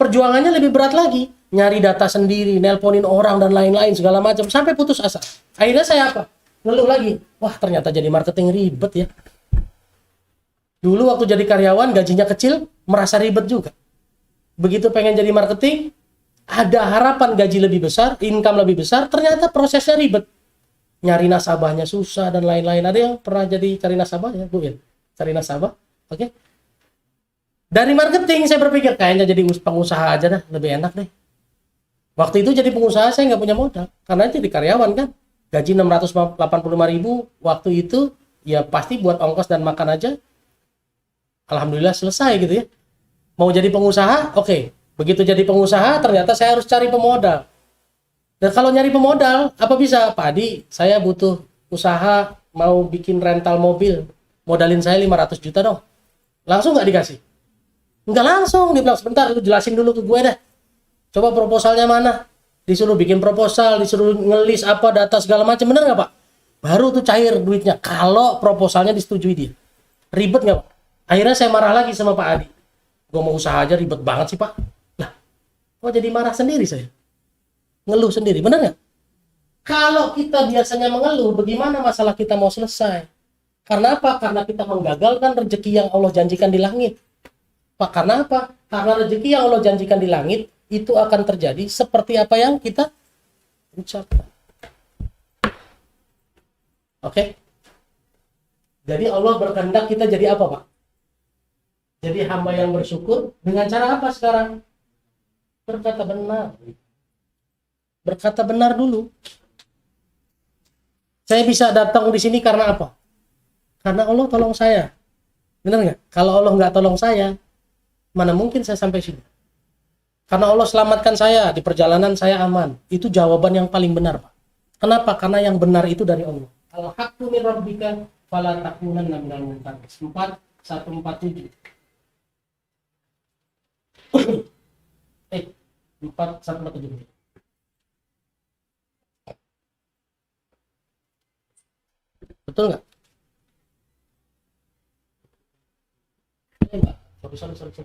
perjuangannya lebih berat lagi. Nyari data sendiri, nelponin orang dan lain-lain segala macam sampai putus asa. Akhirnya saya apa? Ngeluh lagi. Wah, ternyata jadi marketing ribet ya. Dulu waktu jadi karyawan gajinya kecil, merasa ribet juga. Begitu pengen jadi marketing, ada harapan gaji lebih besar, income lebih besar, ternyata prosesnya ribet. Nyari nasabahnya susah dan lain-lain. Ada yang pernah jadi cari nasabah ya, Bu? Cari nasabah, oke? Dari marketing saya berpikir kayaknya jadi pengusaha aja dah, lebih enak deh. Waktu itu jadi pengusaha saya nggak punya modal, karena jadi karyawan kan, gaji 685.000 waktu itu ya pasti buat ongkos dan makan aja. Alhamdulillah selesai gitu ya. Mau jadi pengusaha, oke. Begitu jadi pengusaha ternyata saya harus cari pemodal. Dan kalau nyari pemodal, apa bisa? Pak Adi, saya butuh usaha, mau bikin rental mobil. Modalin saya 500 juta dong. Langsung nggak dikasih? Nggak langsung, dia bilang sebentar, lu jelasin dulu ke gue dah. Coba proposalnya mana? Disuruh bikin proposal, disuruh ngelis apa, data segala macam, bener nggak Pak? Baru tuh cair duitnya, kalau proposalnya disetujui dia. Ribet nggak Pak? Akhirnya saya marah lagi sama Pak Adi. Gue mau usaha aja ribet banget sih Pak. Lah, kok jadi marah sendiri saya? Ngeluh sendiri, benar nggak? Kalau kita biasanya mengeluh, bagaimana masalah kita mau selesai? Karena apa? Karena kita menggagalkan rezeki yang Allah janjikan di langit. Pak, karena apa? Karena rezeki yang Allah janjikan di langit, itu akan terjadi seperti apa yang kita ucapkan. Oke? Jadi Allah berkehendak kita jadi apa, Pak? Jadi hamba yang bersyukur dengan cara apa sekarang? Berkata benar. Berkata benar dulu. Saya bisa datang di sini karena apa? Karena Allah tolong saya. Benar nggak? Kalau Allah nggak tolong saya, mana mungkin saya sampai sini? Karena Allah selamatkan saya, di perjalanan saya aman. Itu jawaban yang paling benar, Pak. Kenapa? Karena yang benar itu dari Allah. Al-haqqu min rabbika fala takunanna minal mumtarin. 4147. 4147. Betul nggak? Enggak. Sorry.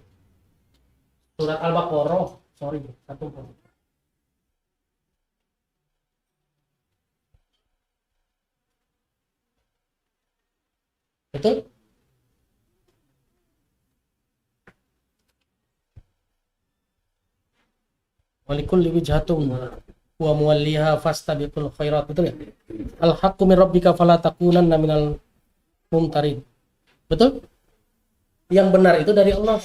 Surat Al-Baqarah. Sorry, 1. Betul? Walikulli wijhatun wa muwalliha fastabiqul khairat. Betul ya? Al-haqqu min rabbika fala takunanna minal mumtarin. Betul? Yang benar itu dari Allah.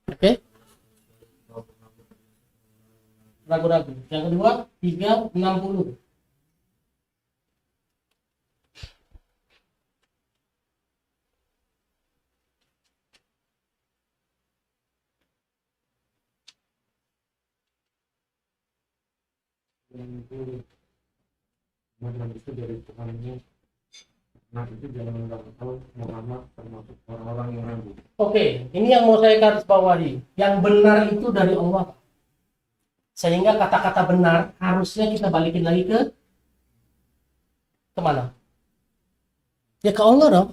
Oke? Ragu-ragu. Yang kedua, 360. Itu dari Tuhanmu. Nah itu jangan tahu Muhammad termasuk orang-orang yang ragu. Oke, ini yang mau saya garis bawahi. Yang benar itu dari Allah. Sehingga kata-kata benar harusnya kita balikin lagi ke mana? Ya ke Allah dong.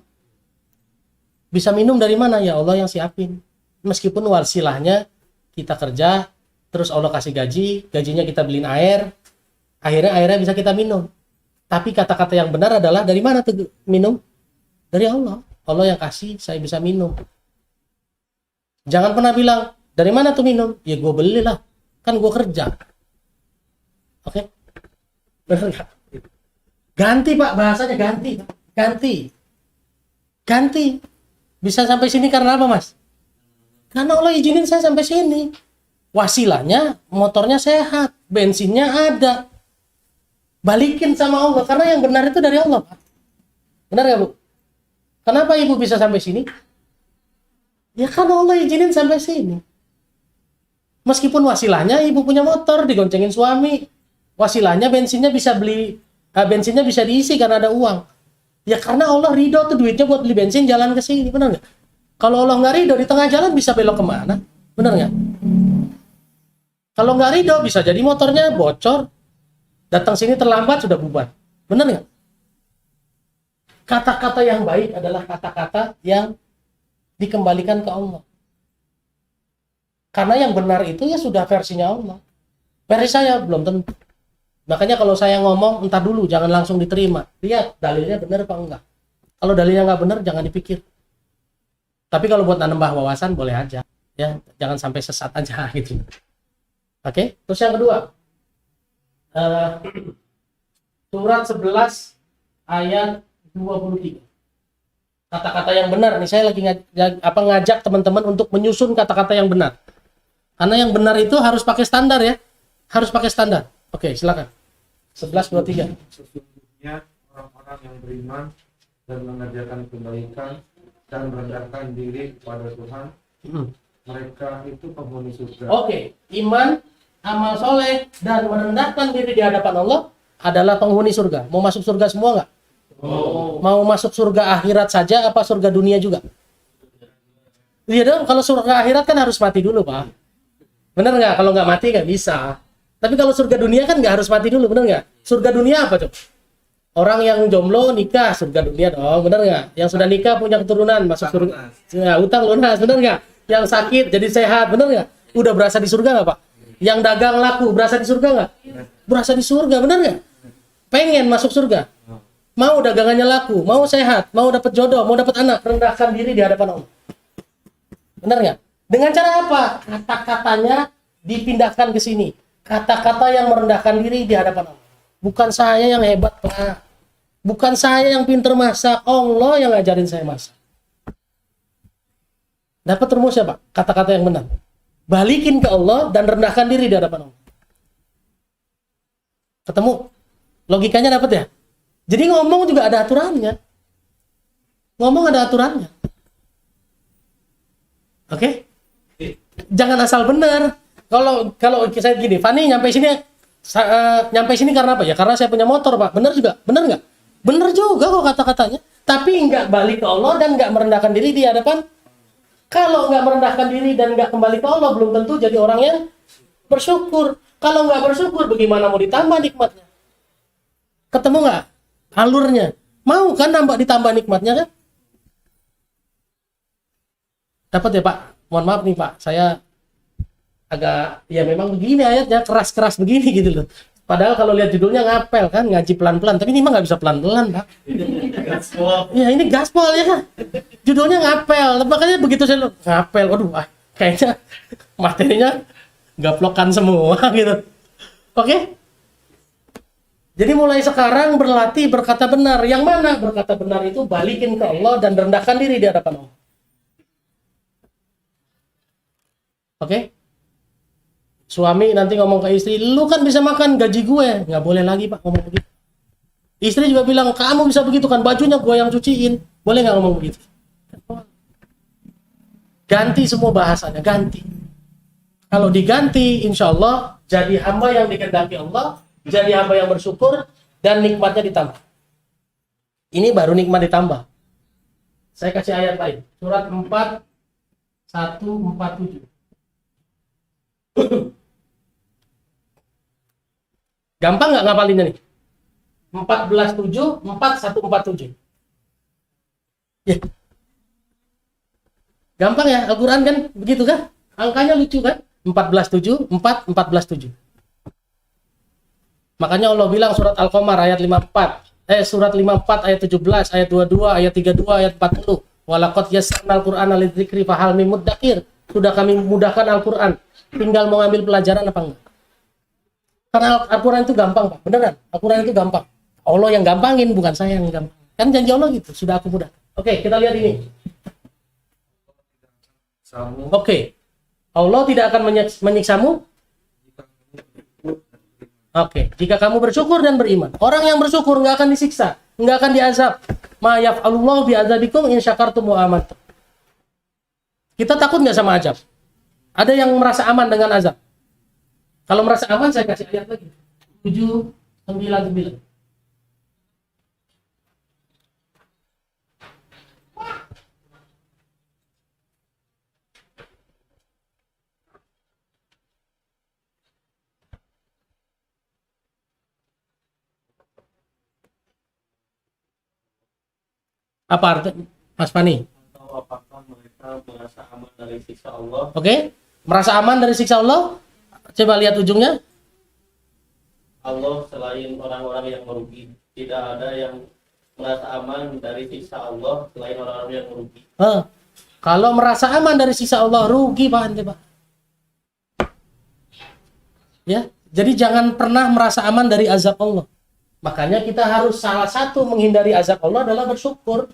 Bisa minum dari mana? Ya Allah yang siapin. Meskipun wasilahnya kita kerja, terus Allah kasih gaji, gajinya kita beliin air, Akhirnya airnya bisa kita minum. Tapi kata-kata yang benar adalah dari mana tuh minum? Dari Allah. Allah yang kasih, saya bisa minum. Jangan pernah bilang, dari mana tuh minum? Ya gue belilah, kan gue kerja. Oke? Benar nggak? Ganti Pak, bahasanya ganti. Ganti. Bisa sampai sini karena apa Mas? Karena Allah izinin saya sampai sini. Wasilahnya, motornya sehat, bensinnya ada. Balikin sama Allah, karena yang benar itu dari Allah, Pak. Benar nggak Bu? Kenapa Ibu bisa sampai sini? Ya karena Allah izinin sampai sini. Meskipun wasilahnya Ibu punya motor, digoncengin suami. Wasilahnya bensinnya bisa bensinnya bisa diisi karena ada uang. Ya karena Allah ridho tuh duitnya buat beli bensin jalan ke sini, benar nggak? Kalau Allah nggak ridho di tengah jalan bisa belok kemana? Benar nggak? Kalau nggak ridho bisa jadi motornya bocor, datang sini terlambat sudah bubar. Benar nggak? Kata-kata yang baik adalah kata-kata yang dikembalikan ke Allah. Karena yang benar itu ya sudah versinya Allah. Versi saya belum tentu. Makanya kalau saya ngomong, entar dulu, jangan langsung diterima. Lihat dalilnya benar apa enggak. Kalau dalilnya nggak benar, jangan dipikir. Tapi kalau buat nambah wawasan, boleh aja. Ya, jangan sampai sesat aja gitu. Oke, terus yang kedua. Surat 11 ayat 23. Kata-kata yang benar. Nih saya lagi ngajak teman-teman untuk menyusun kata-kata yang benar. Karena yang benar itu harus pakai standar ya. Harus pakai standar. Oke, silakan. 11:23. Sesungguhnya orang-orang yang beriman dan mengerjakan kebaikan dan merendahkan diri kepada Tuhan, mereka itu penghuni surga. Oke, iman, amal soleh, dan merendahkan diri di hadapan Allah adalah penghuni surga. Mau masuk surga semua nggak? Mau masuk surga akhirat saja apa surga dunia juga? Iya dong, kalau surga akhirat kan harus mati dulu Pak. Bener nggak? Kalau nggak mati nggak bisa. Tapi kalau surga dunia kan nggak harus mati dulu, bener nggak? Surga dunia apa coba? Orang yang jomblo nikah, surga dunia dong, bener nggak? Yang sudah nikah punya keturunan masuk surga. Ya, utang lunas, bener nggak? Yang sakit jadi sehat, bener nggak? Udah berasa di surga nggak Pak? Yang dagang laku berasa di surga nggak? Berasa di surga, bener nggak? Pengen masuk surga, mau dagangannya laku, mau sehat, mau dapat jodoh, mau dapat anak, rendahkan diri di hadapan Allah. Bener nggak? Dengan cara apa? Kata-katanya dipindahkan ke sini. Kata-kata yang merendahkan diri di hadapan Allah. Bukan saya yang hebat, Pak. Bukan saya yang pinter masak. Allah yang ngajarin saya masak. Dapat rumusnya, Pak? Kata-kata yang benar. Balikin ke Allah dan rendahkan diri di hadapan Allah. Ketemu? Logikanya dapat ya? Jadi ngomong juga ada aturannya. Ngomong ada aturannya. Oke? Jangan asal benar. Kalau saya gini, Fani nyampe sini karena apa ya? Karena saya punya motor, Pak. Benar juga? Benar nggak? Benar juga kok kata-katanya. Tapi nggak balik ke Allah dan nggak merendahkan diri di hadapan. Kalau nggak merendahkan diri dan nggak kembali ke Allah, belum tentu jadi orang yang bersyukur. Kalau nggak bersyukur, bagaimana mau ditambah nikmatnya? Ketemu nggak alurnya? Mau kan ditambah nikmatnya kan? Dapat ya Pak? Mohon maaf nih Pak, saya agak ya memang begini ayatnya keras-keras begini gitu loh. Padahal kalau lihat judulnya ngapel kan, ngaji pelan-pelan, tapi ini mah nggak bisa pelan-pelan Pak. Ya ini gaspol ya kan. Judulnya ngapel, makanya begitu saya ngapel, waduh, kayaknya materinya gaplokan semua gitu. Oke? Jadi mulai sekarang berlatih berkata benar. Yang mana berkata benar itu balikin ke Allah dan rendahkan diri di hadapan Allah. Oke? Suami nanti ngomong ke istri, lu kan bisa makan gaji gue. Nggak boleh lagi Pak ngomong begitu. Istri juga bilang, kamu bisa begitu kan, bajunya gue yang cuciin. Boleh nggak ngomong begitu? Ganti semua bahasanya, ganti. Kalau diganti, insya Allah jadi hamba yang dikehendaki Allah, jadi hamba yang bersyukur, dan nikmatnya ditambah. Ini baru nikmat ditambah. Saya kasih ayat lain. Surat 4:147. Gampang nggak ngapalinnya nih? 14:7, 4:147. Ya. Gampang ya, Al-Quran kan begitu kan? Angkanya lucu kan? 14:7, 4, 14:7. Makanya Allah bilang surat Al-Qamar ayat 54, surat 54 ayat 17, ayat 22, ayat 32, ayat 40. Walaqad yassarnal Qur'ana lidzikri fahal mim muddakir. Sudah kami mudahkan Al-Qur'an. Tinggal mau ngambil pelajaran apa enggak? Karena Al-Qur'an itu gampang, Pak. Beneran, Al-Qur'an itu gampang. Allah yang gampangin, bukan saya yang gampang. Kan janji Allah gitu, sudah aku mudah. Oke, kita lihat ini. Oke. Allah tidak akan menyiksamu. Oke, jika kamu bersyukur dan beriman. Orang yang bersyukur nggak akan disiksa, nggak akan diazab. Ma yaf'alullahu bi'adzabikum in syakartum wa amantum. Kita takut nggak sama azab? Ada yang merasa aman dengan azab? Kalau merasa aman, saya kasih ayat lagi. 7, 9, 9. Apa arti, Mas Fani? Atau apakah mereka merasa aman dari siksa Allah? Oke, merasa aman dari siksa Allah? Coba lihat ujungnya. Allah selain orang-orang yang merugi. Tidak ada yang merasa aman dari siksa Allah selain orang-orang yang merugi. Kalau merasa aman dari siksa Allah, rugi Pak ente, Pak. Ya, jadi jangan pernah merasa aman dari azab Allah. Makanya kita harus salah satu menghindari azab Allah adalah bersyukur.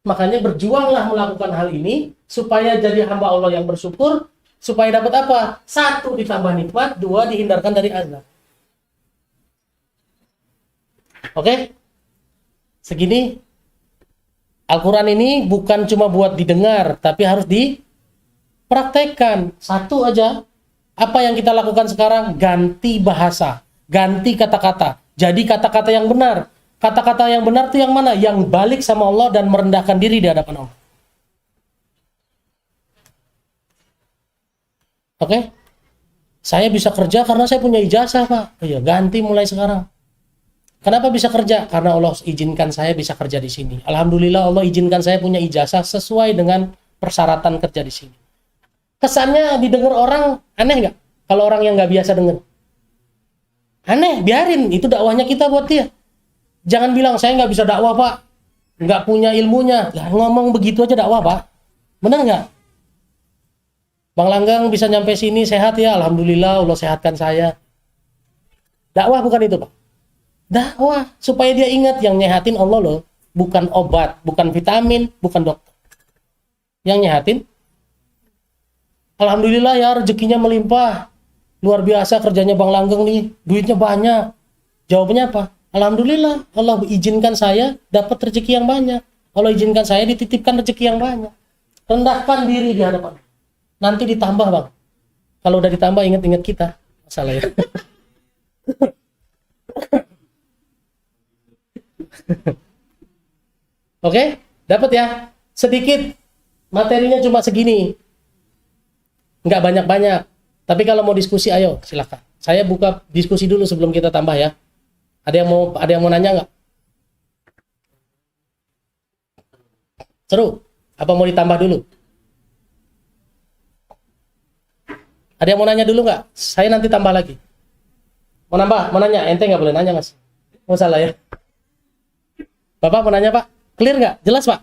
Makanya berjuanglah melakukan hal ini supaya jadi hamba Allah yang bersyukur, supaya dapat apa? 1, ditambah nikmat, 2, dihindarkan dari azab. Oke? Segini. Al-Quran ini bukan cuma buat didengar, tapi harus dipraktekkan. 1 aja. Apa yang kita lakukan sekarang? Ganti bahasa, ganti kata-kata. Jadi kata-kata yang benar. Kata-kata yang benar itu yang mana? Yang balik sama Allah dan merendahkan diri di hadapan Allah. Oke? Saya bisa kerja karena saya punya ijazah, Pak. Iya, ganti mulai sekarang. Kenapa bisa kerja? Karena Allah izinkan saya bisa kerja di sini. Alhamdulillah Allah izinkan saya punya ijazah sesuai dengan persyaratan kerja di sini. Kesannya didengar orang aneh nggak? Kalau orang yang nggak biasa dengar. Aneh, biarin. Itu dakwahnya kita buat dia. Jangan bilang, saya nggak bisa dakwah, Pak. Nggak punya ilmunya. Lah, ngomong begitu aja dakwah, Pak. Benar nggak? Bang Langgang bisa nyampe sini sehat ya. Alhamdulillah, Allah sehatkan saya. Dakwah bukan itu, Pak. Dakwah. Supaya dia ingat yang nyehatin Allah loh. Bukan obat, bukan vitamin, bukan dokter. Yang nyehatin. Alhamdulillah ya, rezekinya melimpah. Luar biasa kerjanya Bang Langgeng nih. Duitnya banyak. Jawabannya apa? Alhamdulillah, Allah izinkan saya dapat rezeki yang banyak. Allah izinkan saya dititipkan rezeki yang banyak. Rendahkan diri di hadapan. Nanti ditambah, Bang. Kalau udah ditambah, ingat-ingat kita. Masalah ya. Oke, dapat ya? Sedikit. Materinya cuma segini. Nggak banyak-banyak. Tapi kalau mau diskusi, ayo, silakan. Saya buka diskusi dulu sebelum kita tambah ya. Ada yang mau nanya nggak? Seru? Apa mau ditambah dulu? Ada yang mau nanya dulu nggak? Saya nanti tambah lagi. Mau nambah? Mau nanya? Ente nggak boleh nanya, Mas. Oh, salah ya. Bapak mau nanya, Pak? Clear nggak? Jelas, Pak?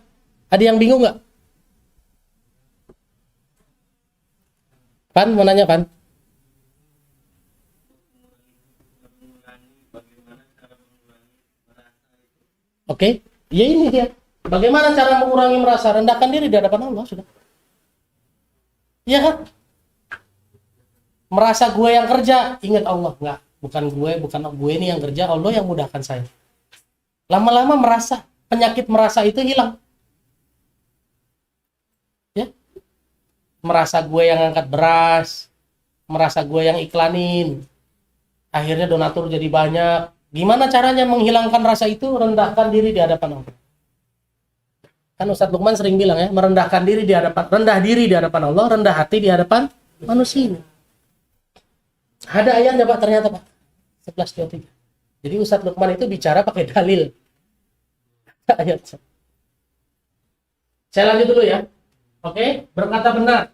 Ada yang bingung nggak? Pan, mau nanya, Pan? Oke, ya ini dia. Bagaimana cara mengurangi merasa? Rendahkan diri di hadapan Allah, sudah. Iya kan? Merasa gue yang kerja, ingat Allah. Enggak, bukan gue ini yang kerja, Allah yang mudahkan saya. Lama-lama merasa, penyakit merasa itu hilang. Ya? Merasa gue yang angkat beras, merasa gue yang iklanin. Akhirnya donatur jadi banyak. Gimana caranya menghilangkan rasa itu? Rendahkan diri di hadapan Allah. Kan Ustadz Lukman sering bilang ya, rendah diri di hadapan Allah, rendah hati di hadapan manusia. Ada ayatnya, Pak, ternyata, Pak. 11:23. Jadi Ustadz Lukman itu bicara pakai dalil. Ayat. Saya lanjut dulu ya. Oke, berkata benar.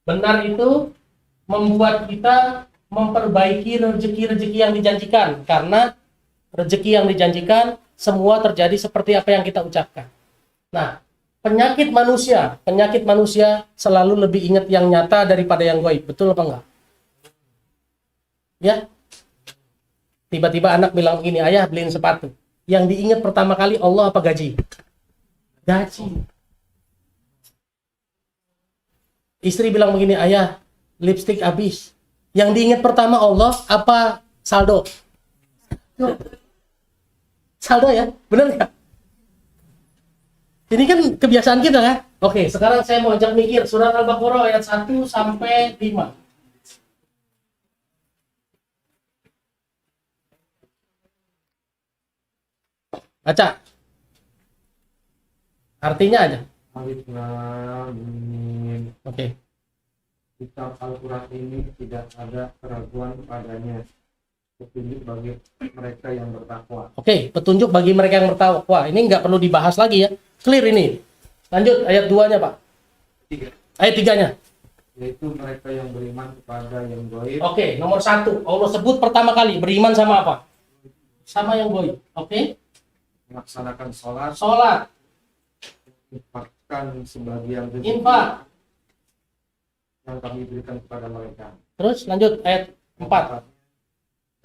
Benar itu membuat kita memperbaiki rezeki-rezeki yang dijanjikan, karena rezeki yang dijanjikan semua terjadi seperti apa yang kita ucapkan. Nah, penyakit manusia selalu lebih ingat yang nyata daripada yang gaib. Betul apa enggak? Ya. Tiba-tiba anak bilang begini, ayah beliin sepatu. Yang diingat pertama kali Allah apa gaji? Gaji. Istri bilang begini, ayah lipstik habis. Yang diingat pertama Allah apa saldo? Saldo ya, bener nggak? Ini kan kebiasaan kita kan? Oke, sekarang saya mau ajak mikir surat Al-Baqarah ayat 1 sampai 5. Baca. Artinya aja. Alif Lam Mim. Oke. Kitab Al-Quran ini tidak ada keraguan padanya, petunjuk bagi mereka yang bertakwa. Oke, petunjuk bagi mereka yang bertakwa. Ini nggak perlu dibahas lagi ya. Clear ini. Lanjut ayat 2-nya, Pak. 3. Ayat 3-nya. Yaitu mereka yang beriman kepada yang gaib. Oke, nomor 1. Allah sebut pertama kali beriman sama apa? Sama yang gaib. Oke. Melaksanakan sholat, Sholat, infakkan sebagian rezeki infak. yang kami berikan kepada mereka. Terus lanjut ayat 4.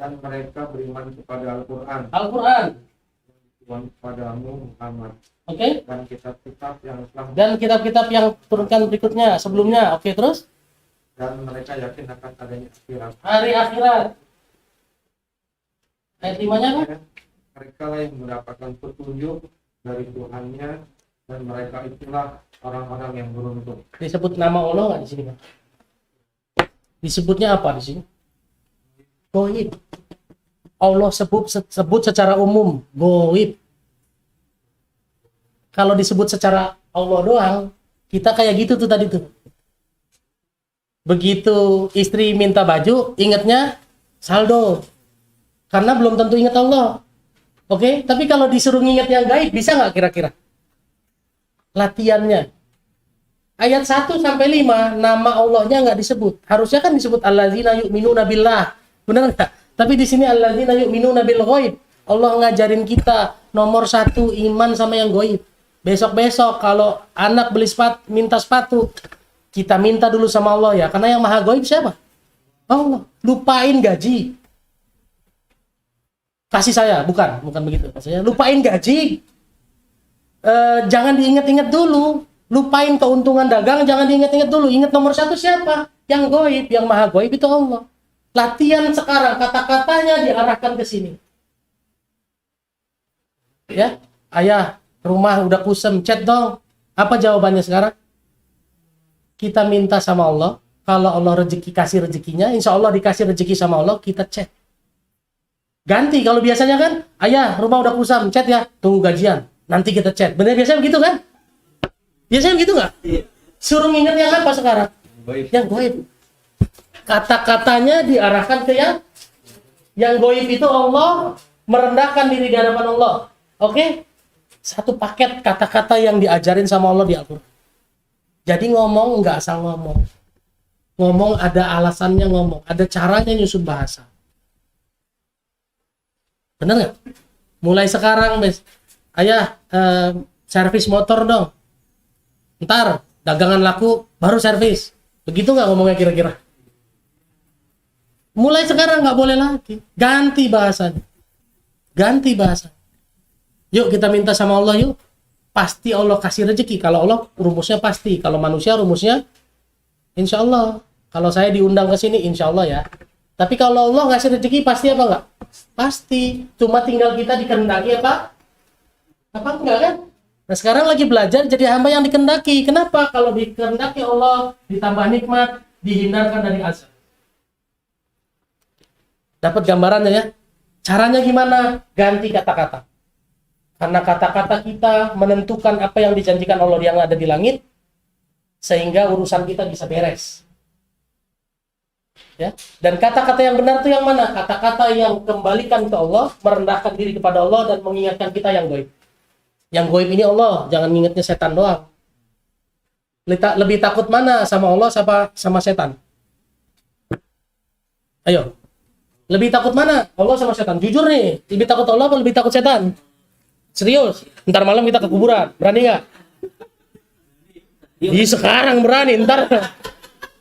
Dan mereka beriman kepada Al-Quran, Al-Quran. Tuhan kepadamu Muhammad, Oke. dan kitab-kitab yang telah, Dan kitab-kitab yang turunkan berikutnya, sebelumnya. Oke, terus dan mereka yakin akan adanya akhirat. hari akhirat. Ayat 5-nya apa? Mereka lah yang mendapatkan petunjuk dari Tuhannya, dan mereka itulah orang-orang yang beruntung. Disebut nama Allah nggak di sini, Pak? Disebutnya apa di sini? Goib. Allah sebut secara umum goib. Kalau disebut secara Allah doang, kita kayak gitu tuh tadi tuh. Begitu istri minta baju, ingatnya saldo. Karena belum tentu ingat Allah. Oke, tapi kalau disuruh nginget yang gaib, bisa nggak kira-kira? Latihannya. Ayat 1 sampai 5, nama Allahnya nggak disebut. Harusnya kan disebut alladzina yu'minuna billah. Benar nggak? Tapi di sini alladzina yu'minuna bil ghaib. Allah ngajarin kita nomor 1 iman sama yang gaib. Besok-besok kalau anak beli sepatu, minta sepatu, kita minta dulu sama Allah ya. Karena yang maha gaib siapa? Allah. Lupain gaji. Kasih saya, bukan begitu. Saya lupain gaji. Jangan diingat-ingat dulu. Lupain keuntungan dagang, jangan diingat-ingat dulu. Ingat nomor 1 siapa? Yang gaib, yang maha gaib itu Allah. Latihan sekarang, kata-katanya diarahkan ke sini. Ya, ayah, rumah udah kusem, chat dong. Apa jawabannya sekarang? Kita minta sama Allah. Kalau Allah kasih rezekinya, insya Allah dikasih rezeki sama Allah, kita chat. Ganti, kalau biasanya kan, ayah, rumah udah kusam, chat ya, tunggu gajian. Nanti kita chat. Bener biasanya begitu kan? Biasanya begitu nggak? Suruh nginget yang apa sekarang? Yang gaib. Kata-katanya diarahkan ke yang gaib itu Allah, merendahkan diri di hadapan Allah. Oke? Satu paket kata-kata yang diajarin sama Allah di Al-Quran. Jadi ngomong nggak asal ngomong. Ngomong ada alasannya ngomong. Ada caranya nyusun bahasa. Bener nggak? Mulai sekarang, ayah, servis motor dong. Ntar dagangan laku baru servis. Begitu nggak ngomongnya kira-kira? Mulai sekarang nggak boleh lagi. Ganti bahasanya. Ganti bahasa. Yuk kita minta sama Allah yuk. Pasti Allah kasih rezeki. Kalau Allah rumusnya pasti. Kalau manusia rumusnya insya Allah. Kalau saya diundang ke sini insya Allah ya. Tapi kalau Allah ngasih rezeki pasti apa enggak? Pasti. Cuma tinggal kita dikehendaki apa? Apa enggak kan? Nah sekarang lagi belajar jadi hamba yang dikehendaki. Kenapa? Kalau dikehendaki Allah ditambah nikmat, dihindarkan dari azab. Dapat gambarannya ya? Caranya gimana? Ganti kata-kata. Karena kata-kata kita menentukan apa yang dijanjikan Allah yang ada di langit, sehingga urusan kita bisa beres. Ya? Dan kata-kata yang benar itu yang mana? Kata-kata yang kembalikan ke Allah, merendahkan diri kepada Allah, dan mengingatkan kita yang gaib. Yang gaib ini Allah, jangan ingatnya setan doang. Lebih takut mana sama Allah sama setan? Ayo. Lebih takut mana? Allah sama setan. Jujur nih, lebih takut Allah apa lebih takut setan? Serius. Ntar malam kita ke kuburan. Berani nggak? Iya sekarang berani. Ntar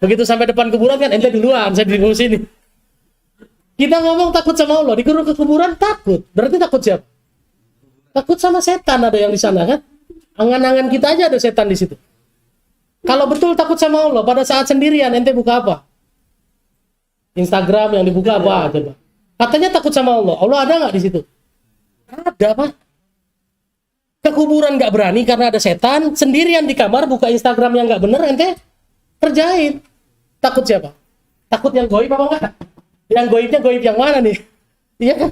begitu sampai depan kuburan kan ente duluan, saya di sini. Kita ngomong takut sama Allah, disuruh ke kuburan takut. Berarti takut siapa? Takut sama setan ada yang di sana kan? Angan-angan kita aja ada setan di situ. Kalau betul takut sama Allah, pada saat sendirian ente buka apa? Instagram yang dibuka apa coba? Katanya takut sama Allah. Allah ada nggak di situ? Ada, Pak. Ke kuburan nggak berani karena ada setan. Sendirian di kamar buka Instagram yang nggak bener, ente kerjain. Takut siapa? Takut yang goib apa enggak? Yang goibnya goib yang mana nih? Iya kan?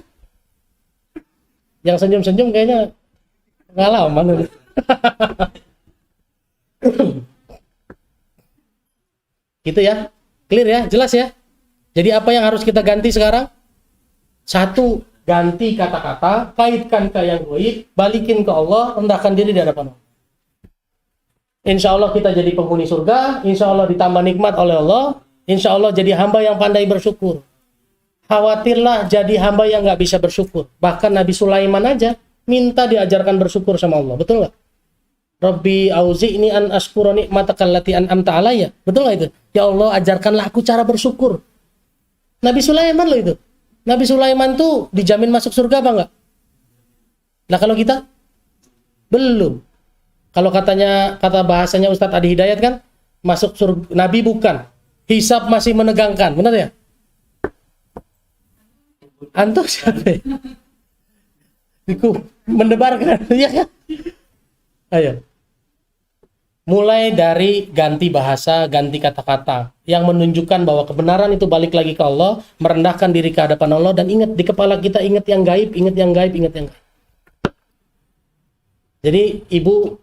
Yang senyum-senyum kayaknya pengalaman. Gitu ya? Clear ya? Jelas ya? Jadi apa yang harus kita ganti sekarang? Satu, ganti kata-kata, kaitkan ke yang goib, balikin ke Allah, rendahkan diri di hadapan Allah. Insya Allah kita jadi penghuni surga, insya Allah ditambah nikmat oleh Allah, insya Allah jadi hamba yang pandai bersyukur. Khawatirlah jadi hamba yang nggak bisa bersyukur. Bahkan Nabi Sulaiman aja minta diajarkan bersyukur sama Allah. Betul nggak? Rabbi auzi'ni an ashkura ni'mataka allati an'amta alayya. Betul nggak itu? Ya Allah, ajarkanlah aku cara bersyukur. Nabi Sulaiman loh itu. Nabi Sulaiman tuh dijamin masuk surga apa enggak? Nah kalau kita belum. Kalau kata bahasanya Ustadz Adi Hidayat kan, masuk surga Nabi bukan. Hisab masih menegangkan, benar ya? Antum siapa? Iku mendebarkan, ya kan? Ayo. Mulai dari ganti bahasa, ganti kata-kata yang menunjukkan bahwa kebenaran itu balik lagi ke Allah, merendahkan diri ke hadapan Allah, dan ingat di kepala kita, ingat yang gaib, ingat yang gaib, ingat yang gaib. Jadi ibu,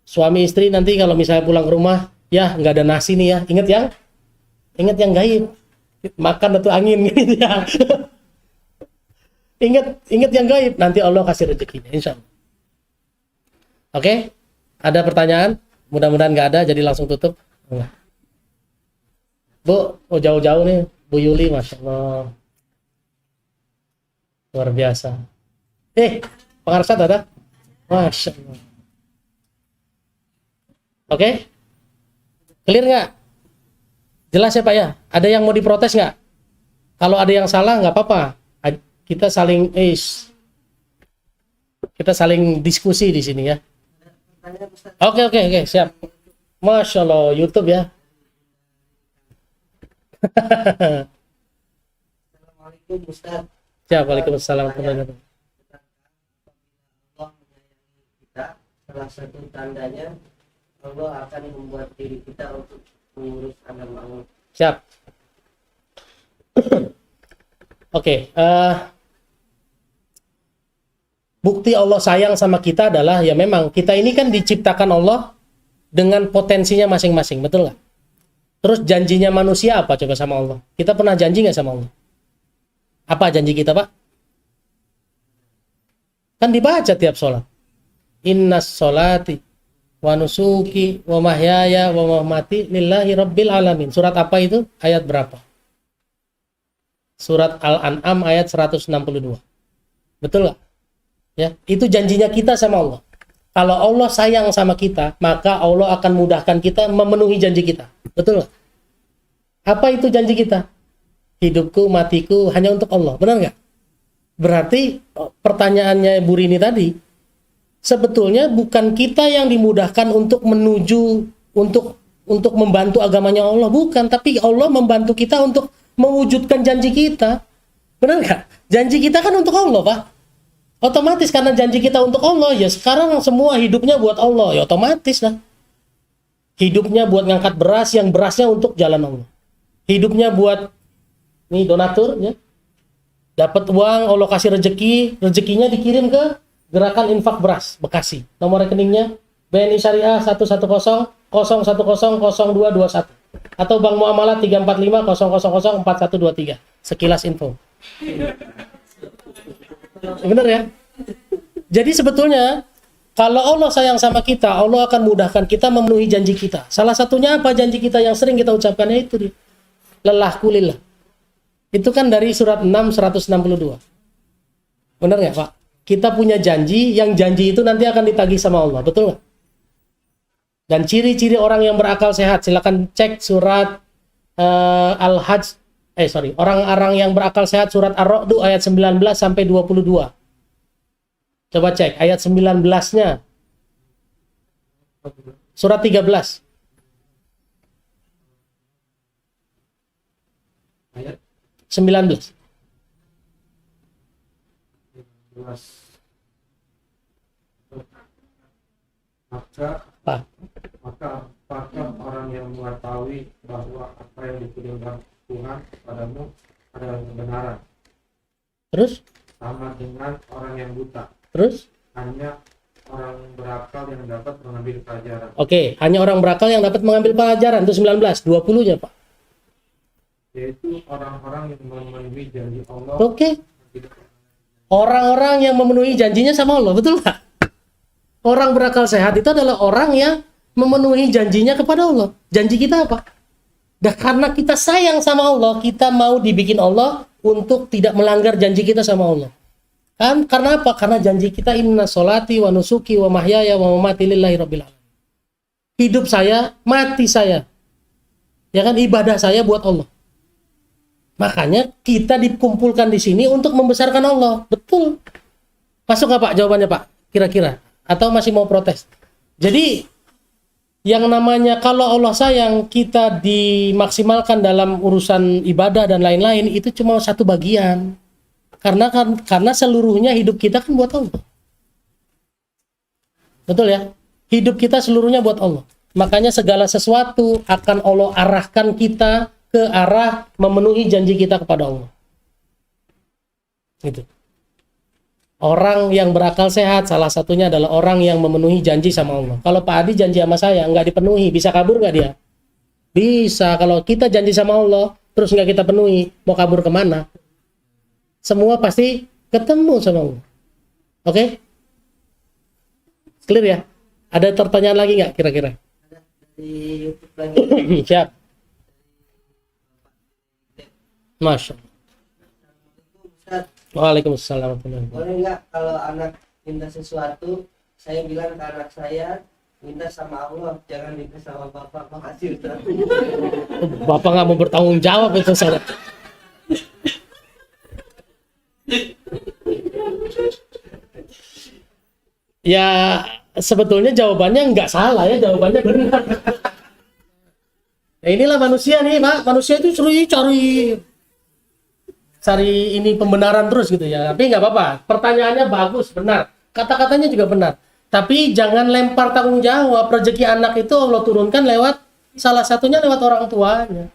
suami istri nanti kalau misalnya pulang ke rumah, ya nggak ada nasi nih ya, ingat yang gaib, makan atau angin gitu ya. Ingat yang gaib, nanti Allah kasih rezekinya, insya Allah. Oke, ada pertanyaan? Mudah-mudahan nggak ada, jadi langsung tutup. Bu, oh jauh-jauh nih, Bu Yuli, Masya Allah. Luar biasa. Pengarsat ada? Masya Allah. Oke? Clear nggak? Jelas ya Pak ya? Ada yang mau diprotes nggak? Kalau ada yang salah nggak apa-apa. Kita saling diskusi di sini ya. Oke, siap. Masya Allah, YouTube ya. Assalamualaikum Ustaz. Siap, waalaikumsalam. Allah menyayangi kita, salah satu tandanya Allah akan membuat diri kita untuk mengurus agama Allah. Siap. Oke, bukti Allah sayang sama kita adalah ya memang kita ini kan diciptakan Allah dengan potensinya masing-masing, betul nggak? Terus janjinya manusia apa coba sama Allah? Kita pernah janji nggak sama Allah? Apa janji kita Pak? Kan dibaca tiap sholat. Innas sholati wa nusuki wa mahyaya wa mamati lillahi rabbil alamin. Surat apa itu? Ayat berapa? Surat Al-An'am ayat 162. Betul nggak? Ya, itu janjinya kita sama Allah. Kalau Allah sayang sama kita, maka Allah akan mudahkan kita memenuhi janji kita. Betul nggak? Apa itu janji kita? Hidupku, matiku hanya untuk Allah. Benar nggak? Berarti pertanyaannya Bu Rini tadi, sebetulnya bukan kita yang dimudahkan untuk menuju, untuk membantu agamanya Allah. Bukan, tapi Allah membantu kita untuk mewujudkan janji kita. Benar nggak? Janji kita kan untuk Allah, Pak. Otomatis karena janji kita untuk Allah, ya sekarang semua hidupnya buat Allah, ya otomatis lah. Hidupnya buat ngangkat beras, yang berasnya untuk jalan Allah. Hidupnya buat nih donatur, ya. Dapat uang, Allah kasih rezeki, rezekinya dikirim ke Gerakan Infak Beras Bekasi. Nomor rekeningnya BNI Syariah 110 010 0221 atau Bank Muamalah 345 000 4123. Sekilas info. Benar ya? Jadi sebetulnya kalau Allah sayang sama kita, Allah akan mudahkan kita memenuhi janji kita. Salah satunya apa janji kita yang sering kita ucapkannya itu dia. Lelahku lillah. Itu kan dari surat 6 162. Benar nggak Pak? Kita punya janji, yang janji itu nanti akan ditagih sama Allah, betul nggak? Dan ciri-ciri orang yang berakal sehat, silakan cek surat Al-Hajj, orang-orang yang berakal sehat surat Ar-Ra'd ayat 19 sampai 22. Coba cek ayat 19-nya. Surat 13. Ayat 19. 11. Maka apakah orang yang mengetahui bahwa apa yang diturunkan Tuhan kepadamu adalah kebenaran, Terus? sama dengan orang yang buta? Terus? Hanya orang berakal yang dapat mengambil pelajaran, Oke, hanya orang berakal yang dapat mengambil pelajaran. Itu 19, 20-nya Pak. yaitu orang-orang yang memenuhi janji Allah. Oke. Orang-orang yang memenuhi janjinya sama Allah, betul nggak? Orang berakal sehat itu adalah orang yang memenuhi janjinya kepada Allah. Janji kita apa? Dan karena kita sayang sama Allah, kita mau dibikin Allah untuk tidak melanggar janji kita sama Allah. Kan? Karena apa? Karena janji kita inna sholati wa nusuki wa mahyaya wa mamati lillahi rabbil alamin. Hidup saya, mati saya. Ya kan, ibadah saya buat Allah. Makanya kita dikumpulkan di sini untuk membesarkan Allah. Betul. Masuk nggak Pak jawabannya Pak? Kira-kira? Atau masih mau protes? Jadi yang namanya kalau Allah sayang, kita dimaksimalkan dalam urusan ibadah dan lain-lain, itu cuma satu bagian. Karena seluruhnya hidup kita kan buat Allah. Betul ya? Hidup kita seluruhnya buat Allah. Makanya segala sesuatu akan Allah arahkan kita ke arah memenuhi janji kita kepada Allah. Gitu. Orang yang berakal sehat salah satunya adalah orang yang memenuhi janji sama Allah. Kalau Pak Adi janji sama saya nggak dipenuhi, bisa kabur nggak dia? Bisa. Kalau kita janji sama Allah terus nggak kita penuhi, mau kabur kemana? Semua pasti ketemu sama Allah. Oke? Clear ya? Ada pertanyaan lagi nggak kira-kira? Di YouTube lagi. Siap. Masya Allah. Ustaz, Waalaikumsalam. boleh nggak kalau anak minta sesuatu, saya bilang ke anak saya, minta sama Allah, jangan minta sama Bapak. Makasih Ustaz. Bapak nggak mau bertanggung jawab itu saya. Ya sebetulnya jawabannya nggak salah ya, jawabannya benar. Nah, inilah manusia nih Pak, manusia itu cari ini pembenaran terus gitu ya. Tapi nggak apa-apa, pertanyaannya bagus, benar, kata-katanya juga benar. Tapi jangan lempar tanggung jawab. Rezeki anak itu Allah turunkan lewat salah satunya lewat orang tuanya.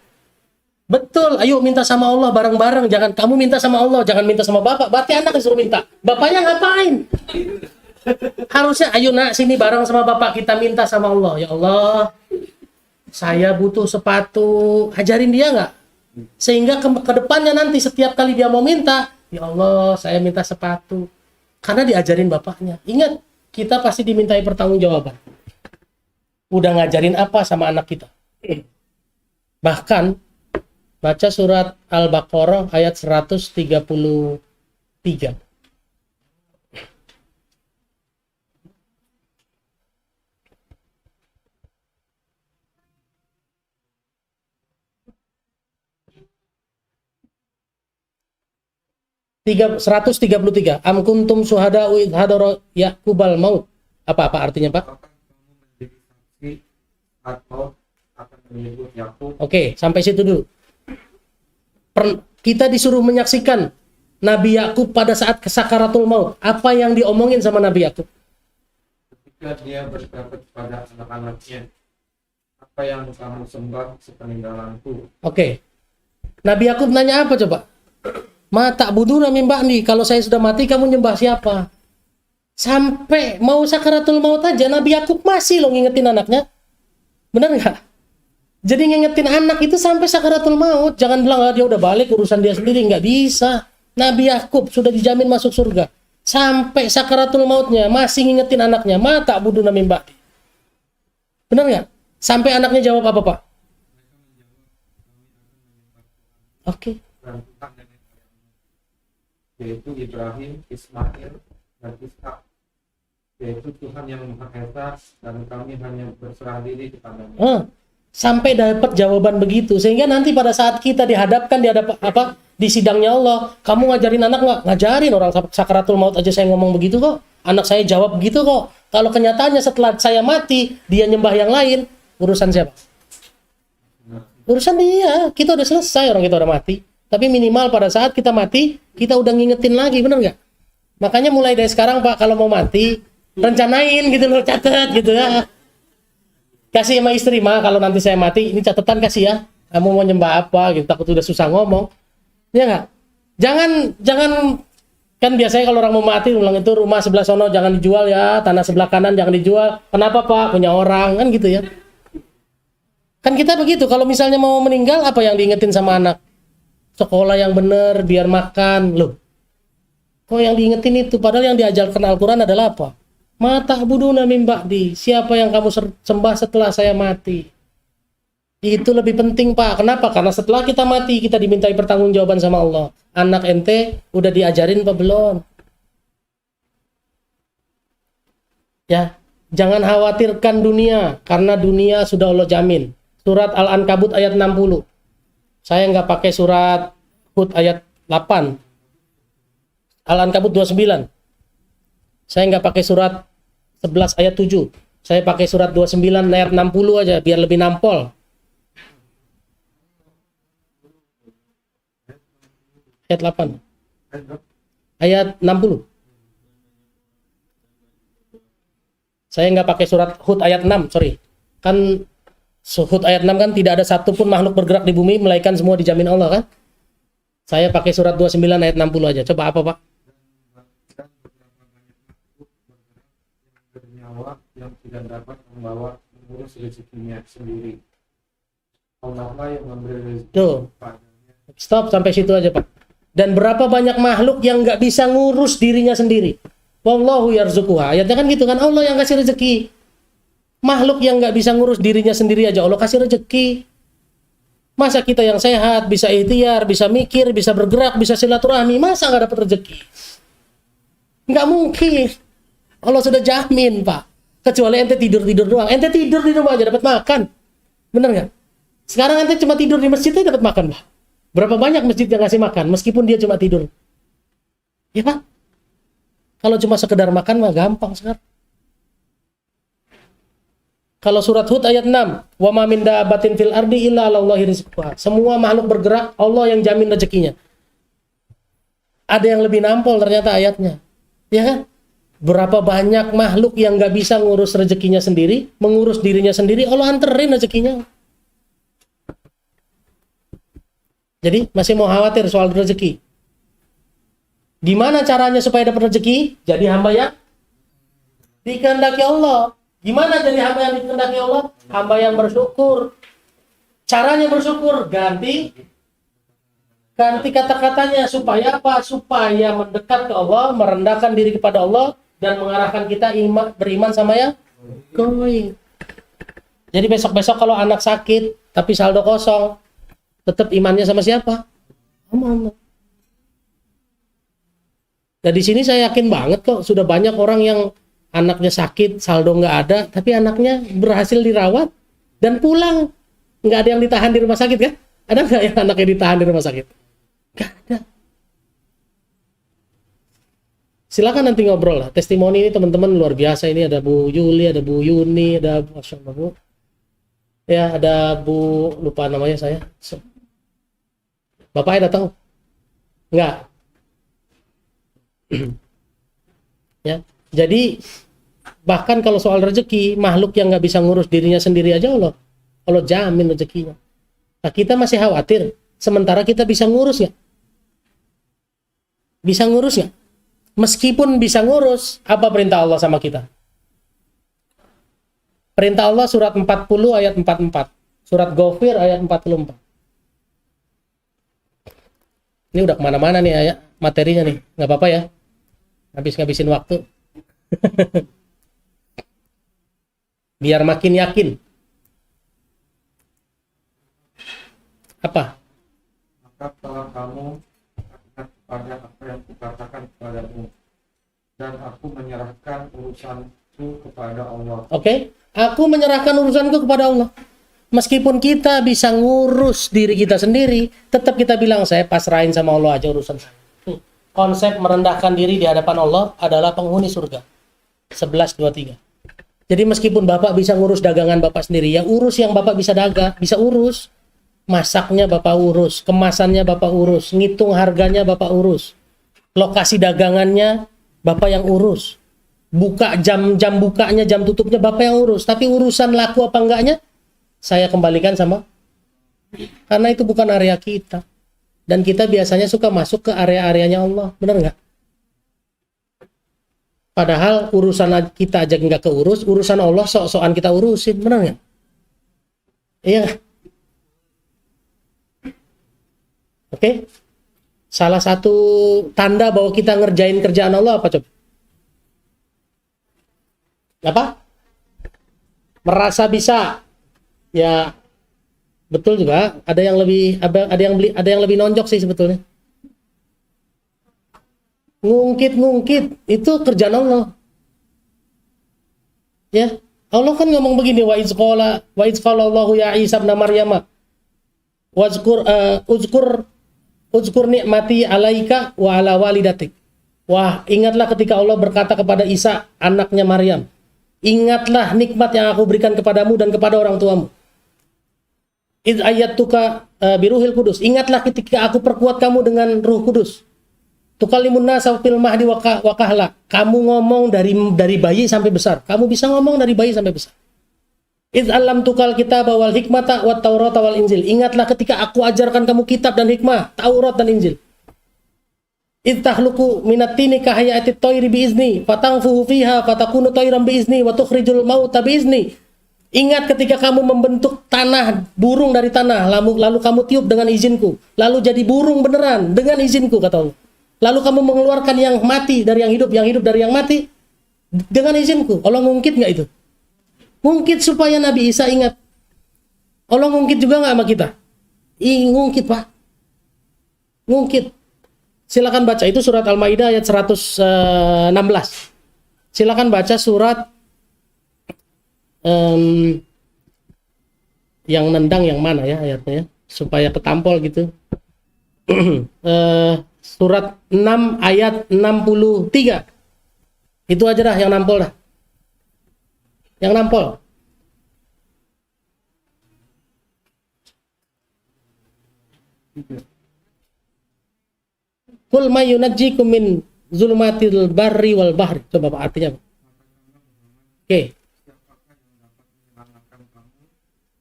Betul, ayo minta sama Allah bareng-bareng. Jangan kamu minta sama Allah, jangan minta sama bapak. Berarti anak disuruh minta. Bapaknya ngapain? Harusnya ayo nak sini bareng sama bapak kita minta sama Allah. Ya Allah, saya butuh sepatu. Ajarin dia nggak? Sehingga ke depannya nanti setiap kali dia mau minta, ya Allah saya minta sepatu. Karena diajarin bapaknya. Ingat, kita pasti dimintai pertanggungjawaban. Udah ngajarin apa sama anak kita? Bahkan baca surat Al-Baqarah ayat 133. Tiga 133. Am kuntum syuhada'u idh hadara Ya'qubal maut. Apa artinya, Pak? Apakah kamu menjadi saksi atau akan menyebut Yakub? Oke, sampai situ dulu. Kita disuruh menyaksikan Nabi Yakub pada saat sakaratul maut. Apa yang diomongin sama Nabi Yakub? Ketika dia berkata kepada anak-anaknya, apa yang kamu sembah sepeninggalanku? Oke. Nabi Yakub nanya apa coba? Ma ta'buduna min ba'di, kalau saya sudah mati kamu nyembah siapa? Sampai mau sakaratul maut aja Nabi Yakub masih loh ngingetin anaknya. Benar nggak? Jadi ngingetin anak itu sampai sakaratul maut. Jangan bilang dia udah balik urusan dia sendiri, nggak bisa. Nabi Yakub sudah dijamin masuk surga. Sampai sakaratul mautnya masih ngingetin anaknya, ma ta'buduna min ba'di. Benar nggak? Sampai anaknya jawab apa, Pak? Oke. dan Tuhan nenek moyangmu, yaitu Ibrahim, Ismail, dan Ishak, yaitu Tuhan yang Maha Esa, dan kami hanya berserah diri kepadanya. Sampai dapat jawaban begitu, sehingga nanti pada saat kita dihadapkan di sidangnya Allah, kamu ngajarin anak nggak? Ngajarin, orang sakaratul maut aja saya ngomong begitu kok, anak saya jawab begitu kok. Kalau kenyataannya setelah saya mati dia nyembah yang lain, urusan siapa? Urusan dia. Kita udah selesai, orang kita udah mati. Tapi minimal pada saat kita mati, kita udah ngingetin lagi, bener nggak? Makanya mulai dari sekarang Pak, kalau mau mati rencanain gitu loh, catat gitu ya. Kasih sama istri, mah kalau nanti saya mati, ini catatan kasih ya. Kamu mau nyembah apa gitu, takut udah susah ngomong. Ya nggak? Jangan kan biasanya kalau orang mau mati ulang itu rumah sebelah sono jangan dijual ya, tanah sebelah kanan jangan dijual. Kenapa Pak? Punya orang kan gitu ya. Kan kita begitu, kalau misalnya mau meninggal apa yang diingetin sama anak? Sekolah yang bener, biar makan. Loh. Kok yang diingetin itu? Padahal yang diajarkan Al-Quran adalah apa? Mata buduna min ba'di. Siapa yang kamu sembah setelah saya mati? Itu lebih penting Pak. Kenapa? Karena setelah kita mati kita dimintai pertanggungjawaban sama Allah. Anak ente udah diajarin apa belum? Ya, jangan khawatirkan dunia karena dunia sudah Allah jamin. Surat Al-Ankabut ayat 60. Saya nggak pakai surat Hud ayat 8. Al-Ankabut 29. Saya nggak pakai surat 11 ayat 7. Saya pakai surat 29 ayat 60 aja biar lebih nampol. Ayat 8. Ayat 60. Saya nggak pakai surat Hud ayat 6, sorry. Kan Hud ayat 6 kan tidak ada satupun makhluk bergerak di bumi melainkan semua dijamin Allah kan? Saya pakai surat 29 ayat 60 aja. Coba apa Pak? Bernyawa yang tidak dapat membawa mengurus rezekinya sendiri. Allah lah yang memberi rezeki Tuh. padanya. Stop sampai situ aja Pak. Dan berapa banyak makhluk yang nggak bisa ngurus dirinya sendiri. Wallahu yarzuquha. Ayatnya kan gitu kan, Allah yang kasih rezeki. Makhluk yang nggak bisa ngurus dirinya sendiri aja Allah kasih rezeki. Masa kita yang sehat, bisa ikhtiar, bisa mikir, bisa bergerak, bisa silaturahmi, masa nggak dapat rezeki? Nggak mungkin. Allah sudah jamin Pak. Kecuali ente tidur-tidur doang. Ente tidur di rumah aja dapat makan. Bener nggak? Sekarang ente cuma tidur di masjid aja dapat makan Pak. Berapa banyak masjid yang ngasih makan meskipun dia cuma tidur? Ya Pak. Kalau cuma sekedar makan mah gampang sekarang. Kalau surat Hud ayat 6, wa ma min dabbatin fil ardi illa 'alallahi rizquha. Semua makhluk bergerak, Allah yang jamin rezekinya. Ada yang lebih nampol ternyata ayatnya. Ya kan? Berapa banyak makhluk yang nggak bisa ngurus rezekinya sendiri, mengurus dirinya sendiri, Allah anterin rezekinya. Jadi masih mau khawatir soal rezeki? Gimana caranya supaya dapat rezeki? Jadi hamba yang dikehendaki Allah. Gimana jadi hamba yang dikehendaki Allah? Hamba yang bersyukur. Caranya bersyukur, ganti kata-katanya supaya apa? Supaya mendekat ke Allah, merendahkan diri kepada Allah dan mengarahkan kita beriman sama yang goib. Jadi besok-besok kalau anak sakit tapi saldo kosong, tetap imannya sama siapa? Sama Allah. Nah di sini saya yakin banget kok sudah banyak orang yang anaknya sakit, saldo nggak ada, tapi anaknya berhasil dirawat dan pulang. Nggak ada yang ditahan di rumah sakit kan? Ada nggak yang anaknya ditahan di rumah sakit? Nggak ada. Silakan nanti ngobrol lah. Testimoni ini teman-teman luar biasa. Ini ada Bu Yuli, ada Bu Yuni, ada Masya Allah Bu. Ya ada Bu, lupa namanya saya. Bapaknya datang? Enggak. Ya, jadi bahkan kalau soal rezeki, makhluk yang nggak bisa ngurus dirinya sendiri aja Allah jamin rezekinya. Nah, kita masih khawatir, sementara kita bisa ngurus ya? Bisa ngurus ya? Meskipun bisa ngurus, apa perintah Allah sama kita? Perintah Allah surat 40 ayat 44, surat Ghafir ayat 44. Ini udah kemana-mana nih ayat materinya nih, nggak apa-apa ya? Ngabisin waktu. Biar makin yakin. Apa? maka telah kamu ingat pada apa yang kukatakan kepadamu, dan aku menyerahkan urusanku kepada Allah. Oke, aku menyerahkan urusanku kepada Allah. Meskipun kita bisa ngurus diri kita sendiri, tetap kita bilang saya pasrahin sama Allah aja urusan saya. Konsep merendahkan diri di hadapan Allah adalah penghuni surga. 11:23. Jadi meskipun Bapak bisa ngurus dagangan Bapak sendiri, ya urus yang Bapak bisa bisa urus. Masaknya Bapak urus, kemasannya Bapak urus, ngitung harganya Bapak urus. Lokasi dagangannya Bapak yang urus. Buka jam bukanya, jam tutupnya Bapak yang urus. Tapi urusan laku apa enggaknya saya kembalikan sama, karena itu bukan area kita. Dan kita biasanya suka masuk ke area-areanya Allah. Benar nggak? Padahal urusan kita aja nggak keurus, urusan Allah sok-sokan kita urusin. Benar nggak? Iya nggak? Oke? Salah satu tanda bahwa kita ngerjain kerjaan Allah apa coba? Apa? Merasa bisa. Ya, betul juga. Ada yang lebih nonjok sih sebetulnya. Ngungkit itu kerjaan Allah. Ya, Allah kan ngomong begini, wa iz qala Allahu ya Isa ibn Maryam uzkur nikmati alaika wa ala walidatik. Wah, ingatlah ketika Allah berkata kepada Isa, anaknya Maryam, ingatlah nikmat yang aku berikan kepadamu dan kepada orang tuamu. Iz ayyatuka biruhil kudus. Ingatlah ketika aku perkuat kamu dengan Ruh Kudus. Tukallimun nasa fil mahdi wa kahla. Kamu ngomong dari bayi sampai besar. Kamu bisa ngomong dari bayi sampai besar. Iz allamtukal kitaba wal hikmata wat taurata wal injil. Ingatlah ketika aku ajarkan kamu kitab dan hikmah, Taurat dan Injil. Iz tahluku minat tini kahayatit tayri bi izni, fatangfuhu fiha fatakunu tayran bi izni wa tukhrijul mauta bi izni. Ingat ketika kamu membentuk tanah, burung dari tanah, lalu kamu tiup dengan izinku, lalu jadi burung beneran dengan izinku, kata Allah. Lalu kamu mengeluarkan yang mati dari yang hidup dari yang mati dengan izinku. Allah ngungkit nggak itu? Ngungkit supaya Nabi Isa ingat. Allah ngungkit juga nggak sama kita? Ngungkit, Pak. Ngungkit. Silakan baca, itu surat Al-Maidah ayat 116. Silakan baca surat yang nendang yang mana ya ayatnya, supaya ketampol gitu. Surat 6 ayat 63. Itu aja dah yang nampol dah. Yang nampol. Qul may yunajjikum min zulmatil barri wal bahri. Coba Pak artinya. Oke.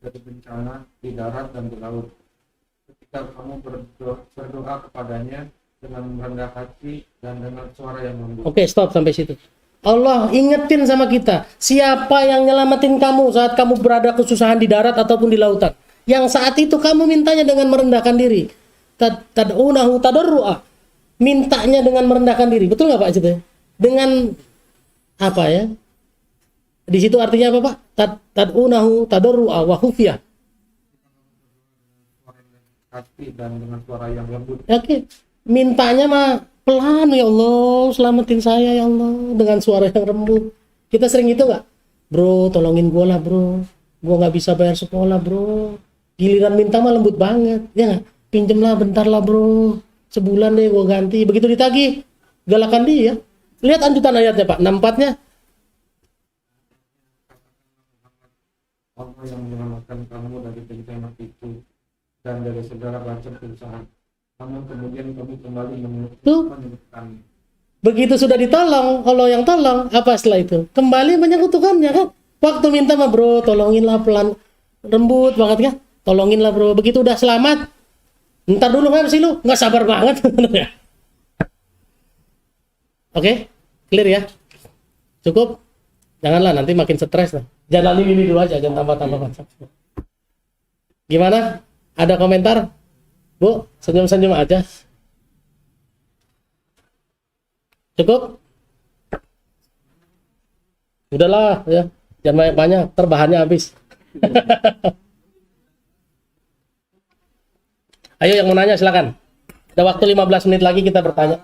Dari bencana di darat dan di laut. Ketika kamu berdoa kepadanya dengan rendah hati dan dengan suara yang lembut. Oke, stop sampai situ. Allah ingetin sama kita, siapa yang nyelamatin kamu saat kamu berada kesusahan di darat ataupun di lautan. Yang saat itu kamu mintanya dengan merendahkan diri. Tad'unahu tadarru'a. Mintanya dengan merendahkan diri. Betul nggak Pak situ? Dengan apa ya? Di situ artinya apa Pak? Tad'unahu tadarru'a wa khufyah. Hati dan dengan suara yang lembut. Oke. Mintanya mah pelan, ya Allah, selamatin saya ya Allah, dengan suara yang lembut. Kita sering itu nggak? Bro, tolongin gue lah bro, gue nggak bisa bayar sekolah bro. Giliran minta mah lembut banget, ya nggak? Pinjem lah bentar lah bro, sebulan deh gue ganti. Begitu ditagih, galakan dia. Lihat lanjutan ayatnya Pak, 64-nya. Allah yang menyelamatkan kamu dari bencana itu dan dari segala macam kesusahan. Namun kemudian kamu kembali menyekutukan. Begitu sudah ditolong, Allah yang tolong, apa setelah itu? Kembali menyekutukannya kan? Waktu minta mah bro, tolonginlah pelan, lembut banget kan? Tolonginlah bro. Begitu udah selamat, ntar dulu kan sih lu, nggak sabar banget. Oke, clear ya? Cukup? Janganlah nanti makin stres lah. Jalanin ini dulu aja, jangan tambah-tambah konsep. Gimana? Ada komentar? Bu, senyum-senyum aja. Cukup? Udahlah ya, jangan banyak-banyak, terbahannya habis. Ayo yang mau nanya silakan. Ada waktu 15 menit lagi kita bertanya.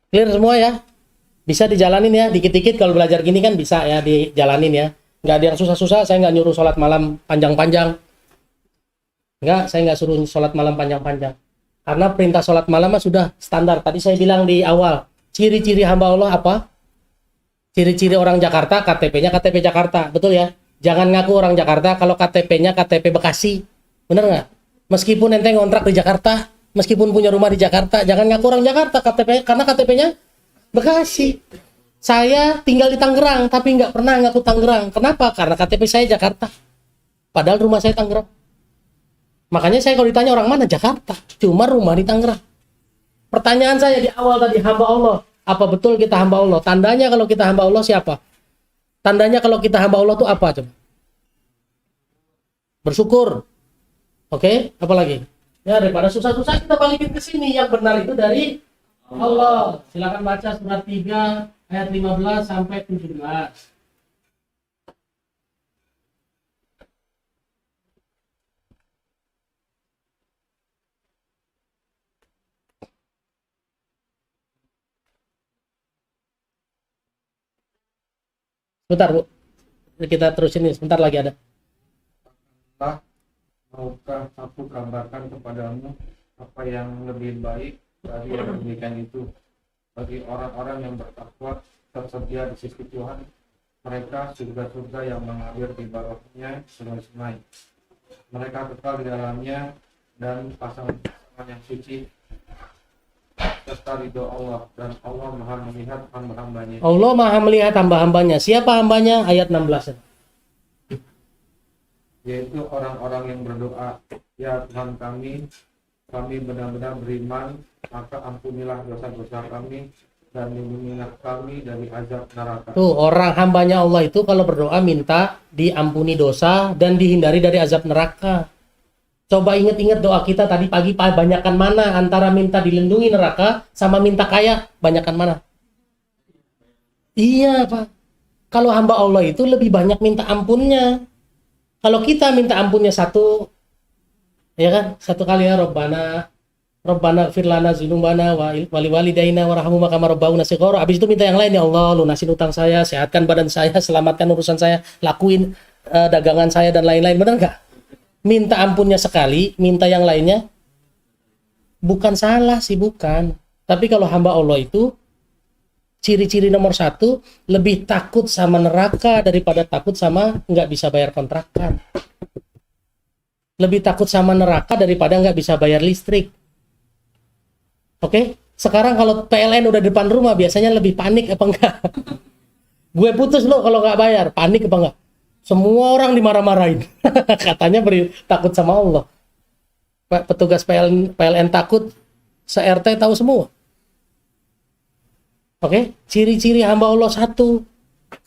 Clear semua ya? Bisa dijalanin ya, dikit-dikit kalau belajar gini kan bisa ya dijalanin ya. Nggak ada yang susah-susah, saya nggak nyuruh sholat malam panjang-panjang. Nggak, saya nggak suruh sholat malam panjang-panjang. Karena perintah sholat malam mah sudah standar. Tadi saya bilang di awal, ciri-ciri hamba Allah apa? Ciri-ciri orang Jakarta, KTP-nya KTP Jakarta. Betul ya? Jangan ngaku orang Jakarta kalau KTP-nya KTP Bekasi. Bener nggak? Meskipun ente ngontrak di Jakarta, meskipun punya rumah di Jakarta, jangan ngaku orang Jakarta KTP, karena KTP-nya Bekasi. Saya tinggal di Tangerang, tapi nggak pernah ngaku Tangerang. Kenapa? Karena KTP saya Jakarta. Padahal rumah saya Tangerang. Makanya saya kalau ditanya orang mana, Jakarta. Cuma rumah di Tangerang. Pertanyaan saya di awal tadi, hamba Allah. Apa betul kita hamba Allah? Tandanya kalau kita hamba Allah siapa? Tandanya kalau kita hamba Allah itu apa? Coba. Bersyukur. Oke, apa lagi? Ya, daripada susah-susah kita balikin ke sini. Yang benar itu dari Allah. Silakan baca surat 3 ayat 15 sampai 17. Sebentar, Bu. Kita terusin ini. Sebentar lagi ada. Allah, maukah aku kabarkan kepadamu apa yang lebih baik dari yang demikian itu? Bagi orang-orang yang bertakwa tersedia di sisi Tuhan, mereka surga-surga yang mengalir di bawahnya sungai-sungai. Mereka kekal di dalamnya dan pasangan-pasangan yang suci serta ridho Allah, dan Allah maha melihat hamba-hambanya. Allah maha melihat hamba-hambanya. Siapa hambanya? Ayat 16. Yaitu orang-orang yang berdoa, ya Tuhan kami benar-benar beriman, maka ampunilah dosa-dosa kami dan lindungilah kami dari azab neraka. Tuh, orang hambanya Allah itu kalau berdoa minta diampuni dosa dan dihindari dari azab neraka. Coba ingat-ingat doa kita tadi pagi, banyakkan mana antara minta dilindungi neraka sama minta kaya, banyakkan mana? Iya, Pak. Kalau hamba Allah itu lebih banyak minta ampunnya. Kalau kita minta ampunnya satu, ya kan? Satu kali ya, Rabbana ighfir lana dzunubana wa liwalidayna warhamhuma kama rabbauna shighara. Habis itu minta yang lain, ya Allah, lunasin utang saya, sehatkan badan saya, selamatkan urusan saya, lakuin dagangan saya dan lain-lain. Benar nggak? Minta ampunnya sekali, minta yang lainnya bukan salah sih, bukan. Tapi kalau hamba Allah itu ciri-ciri nomor 1 lebih takut sama neraka daripada takut sama nggak bisa bayar kontrakan. Lebih takut sama neraka daripada nggak bisa bayar listrik. Oke? Sekarang kalau PLN udah depan rumah biasanya lebih panik apa enggak? Gue putus lo kalau nggak bayar, panik apa enggak? Semua orang dimarah-marahin. Katanya takut sama Allah. Petugas PLN takut, se-RT tahu semua. Oke, ciri-ciri hamba Allah 1,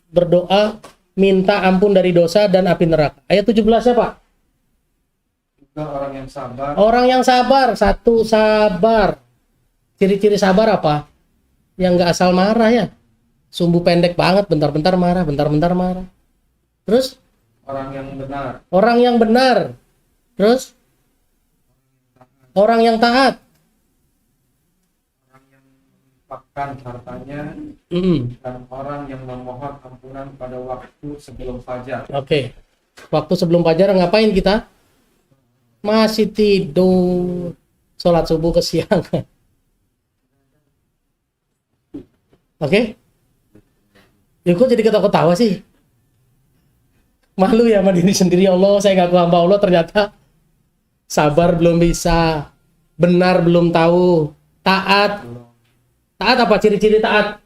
berdoa, minta ampun dari dosa dan api neraka. Ayat 17 ya, Pak? Juga orang yang sabar. Orang yang sabar, 1 sabar. Ciri-ciri sabar apa? Yang nggak asal marah ya. Sumbu pendek banget, bentar-bentar marah, bentar-bentar marah. Terus? Orang yang benar. Orang yang benar. Terus? Orang yang taat. Orang yang menginfakkan hartanya. Dan orang yang memohon ampunan pada waktu sebelum fajar. Oke. Waktu sebelum fajar ngapain kita? Masih tidur. Sholat subuh kesiangan. Oke? Ya kok jadi ketawa-ketawa sih? Malu ya sama diri sendiri. Allah, saya ngaku hamba Allah, ternyata sabar belum bisa, benar belum tahu, taat. Taat apa ciri-ciri taat?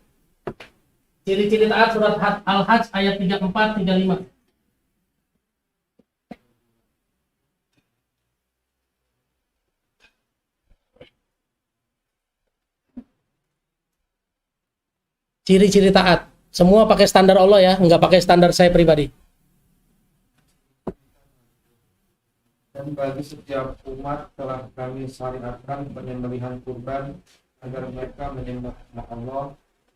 Ciri-ciri taat surat Al-Hajj ayat 34 35. Ciri-ciri taat. Semua pakai standar Allah ya, nggak pakai standar saya pribadi. Dan bagi setiap umat telah kami syariatkan penyembelihan kurban agar mereka menyembah Allah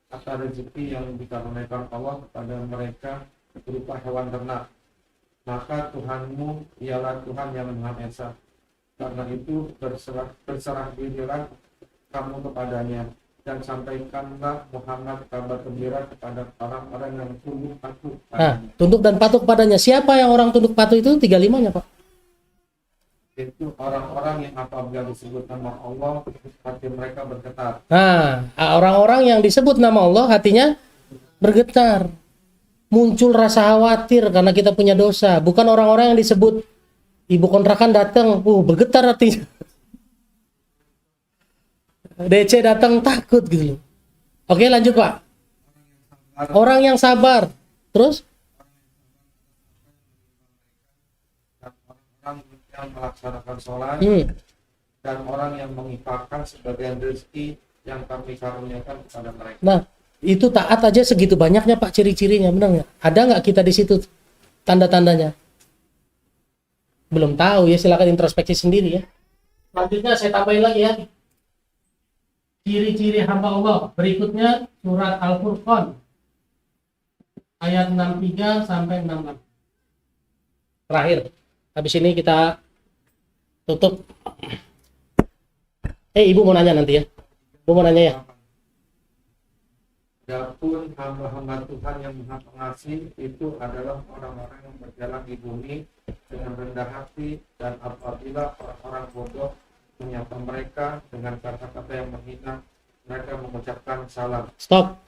atas rezeki yang dikaruniakan Allah kepada mereka berupa hewan ternak. Maka Tuhanmu ialah Tuhan yang Maha Esa. Karena itu berserah dirilah kamu kepadanya dan sampaikanlah Muhammad kabar gembira kepada orang-orang yang tunduk patuh Nah, padanya. tunduk dan patuh kepadanya. Siapa yang orang tunduk patuh itu? 35-nya, Pak. Itu orang-orang yang apabila disebut nama Allah hati mereka bergetar. Nah, orang-orang yang disebut nama Allah hatinya bergetar. Muncul rasa khawatir karena kita punya dosa. Bukan orang-orang yang disebut ibu kontrakan datang, bergetar hatinya. DC datang takut gitu loh. Oke, lanjut Pak. Orang yang sabar. Terus? Dan orang yang melaksanakan sholat dan orang yang menginfakkan sebagian rezeki yang kami karuniakan kepada mereka. Nah, itu taat aja segitu banyaknya Pak ciri-cirinya, benar nggak? Ada nggak kita di situ tanda-tandanya? Belum tahu ya, silakan introspeksi sendiri ya. Selanjutnya saya tambahin lagi ya. Ciri-ciri hamba Allah. Berikutnya surat Al-Furqan ayat 63 sampai 66. Terakhir. Habis ini kita tutup. Ibu mau nanya nanti ya. Ibu mau nanya ya. Adapun hamba-hamba Tuhan yang Maha Pengasih itu adalah orang-orang yang berjalan di bumi dengan rendah hati, dan apabila orang-orang bodoh menyapa mereka dengan kata-kata yang menghina, mereka mengucapkan salam. Stop.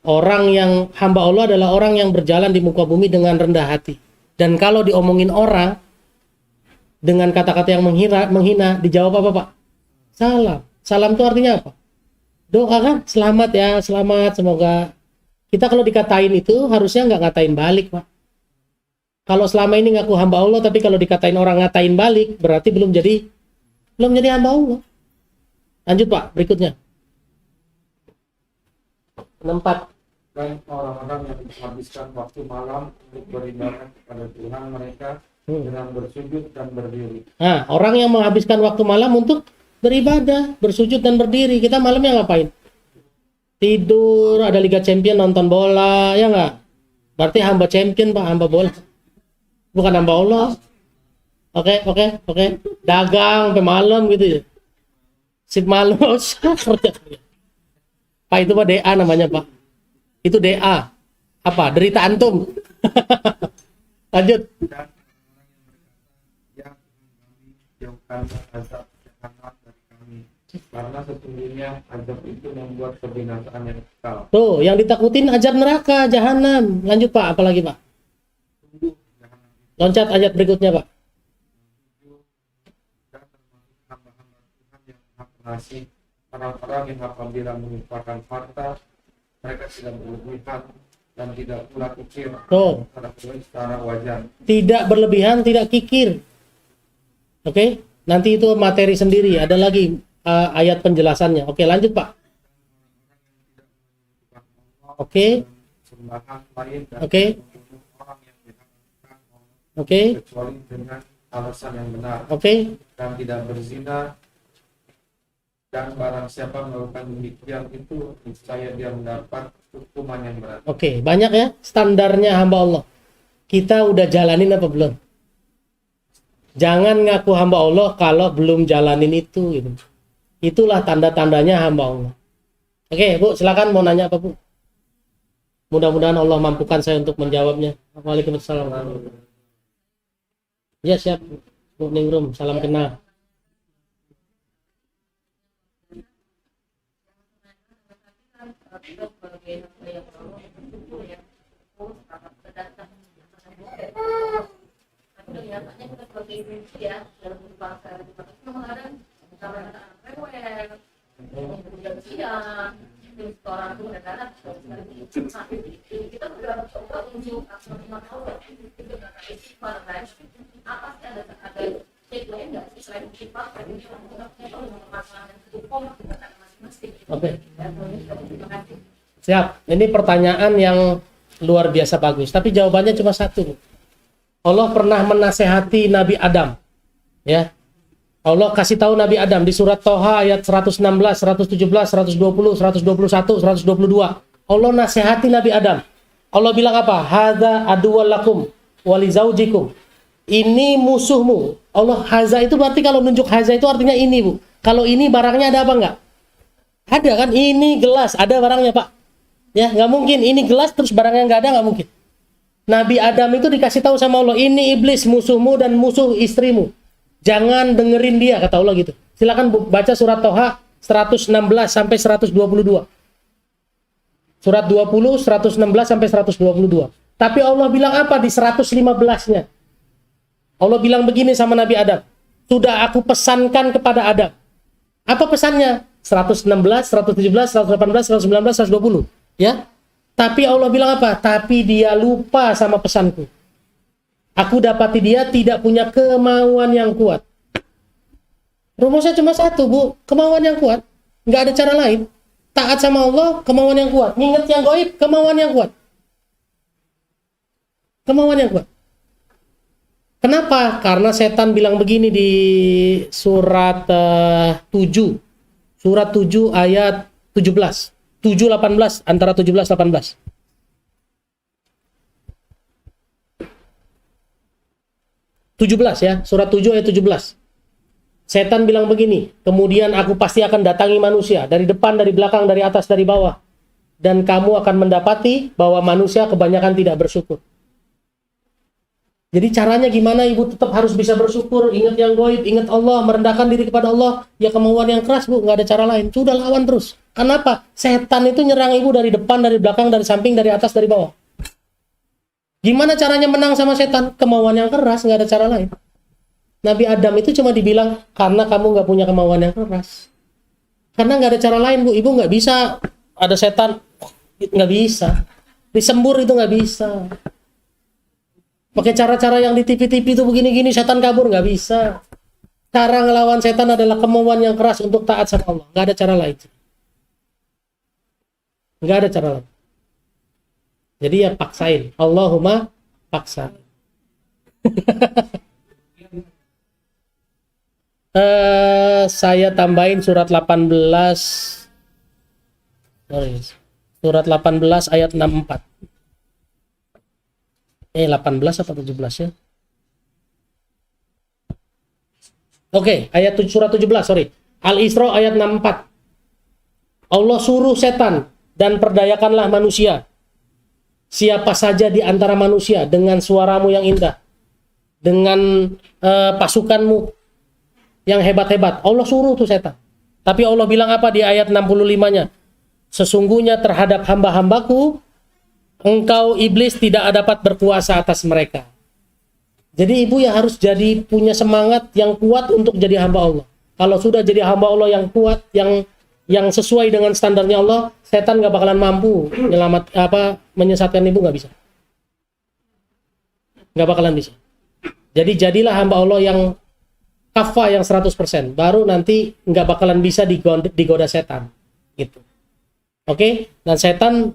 Orang yang hamba Allah adalah orang yang berjalan di muka bumi dengan rendah hati. Dan kalau diomongin orang dengan kata-kata yang menghina, dijawab apa Pak? Salam. Salam itu artinya apa? Doa kan? Selamat ya, selamat, semoga. Kita kalau dikatain itu harusnya nggak ngatain balik Pak. Kalau selama ini ngaku hamba Allah, tapi kalau dikatain orang ngatain balik, berarti belum jadi hamba Allah. Lanjut Pak, berikutnya. 64. Dan orang-orang yang menghabiskan waktu malam untuk beribadah kepada Tuhan mereka dengan bersujud dan berdiri. Nah, orang yang menghabiskan waktu malam untuk beribadah, bersujud dan berdiri. Kita malamnya ngapain? Tidur, ada Liga Champion, nonton bola, ya nggak? Berarti hamba champion Pak, hamba bola. Bukan hamba Allah. Oke. Dagang sampai malam gitu ya. Sip malam. Pak, itu Pak DA namanya Pak. Itu DA. Apa? Derita antum. Lanjut. Dan yang kami jauhkan azab jahanam dari kami, karena sesungguhnya azab itu membuat kebinasaan yang kekal. Tuh, yang ditakutin azab neraka, jahanam. Lanjut Pak, apalagi Pak? Loncat ayat berikutnya Pak. Dan termasuk hamba-hamba Tuhan yang Maha Pengasih, orang-orang yang apabila menginfakkan harta, mereka tidak berlebihan dan tidak pula kikir Tuh. secara wajar. Tidak berlebihan, tidak kikir. Oke, nanti itu materi sendiri. Ada lagi ayat penjelasannya. Oke, lanjut Pak. Oke, Sembahan lain dan Oke. membunuh orang yang diharamkan Allah, oke, kecuali dengan alasan yang benar, oke. dan tidak berzina. Dan barang siapa melakukan demikian itu, niscaya dia mendapat hukuman yang berat. Oke, banyak ya standarnya hamba Allah. Kita udah jalanin apa belum? Jangan ngaku hamba Allah kalau belum jalanin itu gitu. Itulah tanda-tandanya hamba Allah. Oke, Bu, silakan mau nanya apa, Bu? Mudah-mudahan Allah mampukan saya untuk menjawabnya. Waalaikumsalam. Ya, siap. Bu Ningrum, salam kenal. Oke. Siap. Ini pertanyaan yang luar biasa bagus. Tapi jawabannya cuma satu. Allah pernah menasehati Nabi Adam. Ya. Allah kasih tahu Nabi Adam di surat Toha ayat 116, 117, 120, 121, 122. Allah nasihati Nabi Adam. Allah bilang apa? Hadza aduwwal lakum wa li zaujikum. Ini musuhmu. Allah haza itu berarti kalau nunjuk haza itu artinya ini, Bu. Kalau ini barangnya ada apa enggak? Ada kan? Ini gelas, ada barangnya, Pak. Ya, nggak mungkin ini gelas terus barangnya nggak ada, nggak mungkin. Nabi Adam itu dikasih tahu sama Allah, ini iblis musuhmu dan musuh istrimu. Jangan dengerin dia, kata Allah gitu. Silakan baca surat Toha 116 sampai 122. Surat 20, 116 sampai 122. Tapi Allah bilang apa di 115-nya? Allah bilang begini sama Nabi Adam. Sudah aku pesankan kepada Adam. Apa pesannya? 116, 117, 118, 119, 120. Ya. Tapi Allah bilang apa? Tapi dia lupa sama pesanku. Aku dapati dia tidak punya kemauan yang kuat. Rumusnya cuma satu, Bu. Kemauan yang kuat. Nggak ada cara lain. Taat sama Allah, kemauan yang kuat. Nginget yang gaib, kemauan yang kuat. Kemauan yang kuat. Kenapa? Karena setan bilang begini di surat 7. Surat 7 ayat 17. 7-18, antara 17-18. Ya, surat 7 ayat 17. Setan bilang begini, kemudian aku pasti akan datangi manusia, dari depan, dari belakang, dari atas, dari bawah. Dan kamu akan mendapati bahwa manusia kebanyakan tidak bersyukur. Jadi caranya gimana ibu tetap harus bisa bersyukur, ingat yang gaib, ingat Allah, merendahkan diri kepada Allah. Ya kemauan yang keras, Bu, nggak ada cara lain. Sudah lawan terus. Kenapa? Setan itu nyerang ibu dari depan, dari belakang, dari samping, dari atas, dari bawah. Gimana caranya menang sama setan? Kemauan yang keras, nggak ada cara lain. Nabi Adam itu cuma dibilang, karena kamu nggak punya kemauan yang keras. Karena nggak ada cara lain, Bu. Ibu nggak bisa ada setan, nggak bisa. Disembur itu nggak bisa. Pakai cara-cara yang di TV-TV itu begini-gini, setan kabur, nggak bisa. Cara ngelawan setan adalah kemauan yang keras untuk taat sama Allah. Nggak ada cara lain. Nggak ada cara lain. Jadi ya paksain. Allahumma paksa. Saya tambahin surat 18. Surat 18 ayat 64. 18 apa 17 ya? Oke, surat 17, sorry. Al-Isra ayat 64. Allah suruh setan, dan perdayakanlah manusia. Siapa saja di antara manusia dengan suaramu yang indah, dengan pasukanmu yang hebat-hebat. Allah suruh tuh setan. Tapi Allah bilang apa di ayat 65-nya? Sesungguhnya terhadap hamba-hambaku, engkau iblis tidak dapat berkuasa atas mereka. Jadi ibu ya harus punya semangat yang kuat untuk jadi hamba Allah. Kalau sudah jadi hamba Allah yang kuat, yang sesuai dengan standarnya Allah, setan nggak bakalan mampu menyesatkan ibu, nggak bisa. Nggak bakalan bisa. Jadi jadilah hamba Allah yang kafah, yang 100%. Baru nanti nggak bakalan bisa digoda setan. Gitu. Oke? Dan setan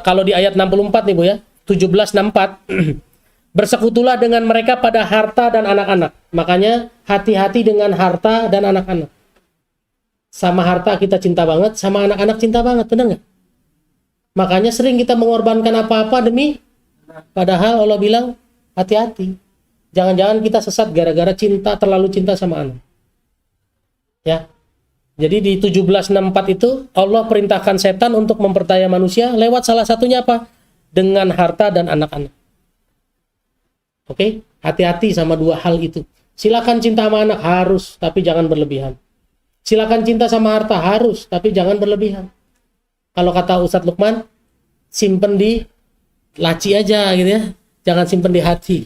kalau di ayat 64 nih Bu ya, 17:64 bersekutulah dengan mereka pada harta dan anak-anak. Makanya hati-hati dengan harta dan anak-anak. Sama harta kita cinta banget, sama anak-anak cinta banget, benar nggak? Makanya sering kita mengorbankan apa-apa demi, padahal Allah bilang hati-hati. Jangan-jangan kita sesat gara-gara terlalu cinta sama anak. Ya. Jadi di 17:64 itu Allah perintahkan setan untuk memperdaya manusia lewat salah satunya apa? Dengan harta dan anak-anak. Oke? Hati-hati sama dua hal itu. Silakan cinta sama anak harus, tapi jangan berlebihan. Silakan cinta sama harta harus, tapi jangan berlebihan. Kalau kata Ustadz Lukman, simpen di laci aja gitu ya. Jangan simpen di hati.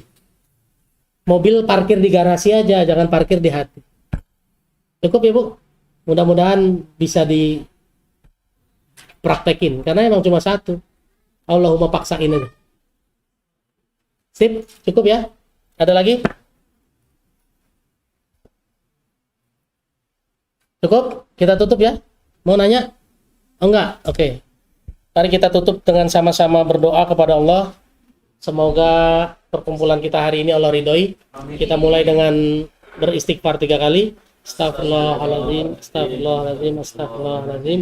Mobil parkir di garasi aja, jangan parkir di hati. Cukup ya Bu? Mudah-mudahan bisa dipraktekin, karena emang cuma satu. Allahumma paksain aja. Sip, cukup ya? Ada lagi? Cukup? Kita tutup ya? Mau nanya? Enggak, oke. Mari kita tutup dengan sama-sama berdoa kepada Allah. Semoga perkumpulan kita hari ini Allah ridhoi. Kita mulai dengan beristighfar 3 kali. Astagfirullahaladzim, astagfirullahaladzim, astagfirullahaladzim.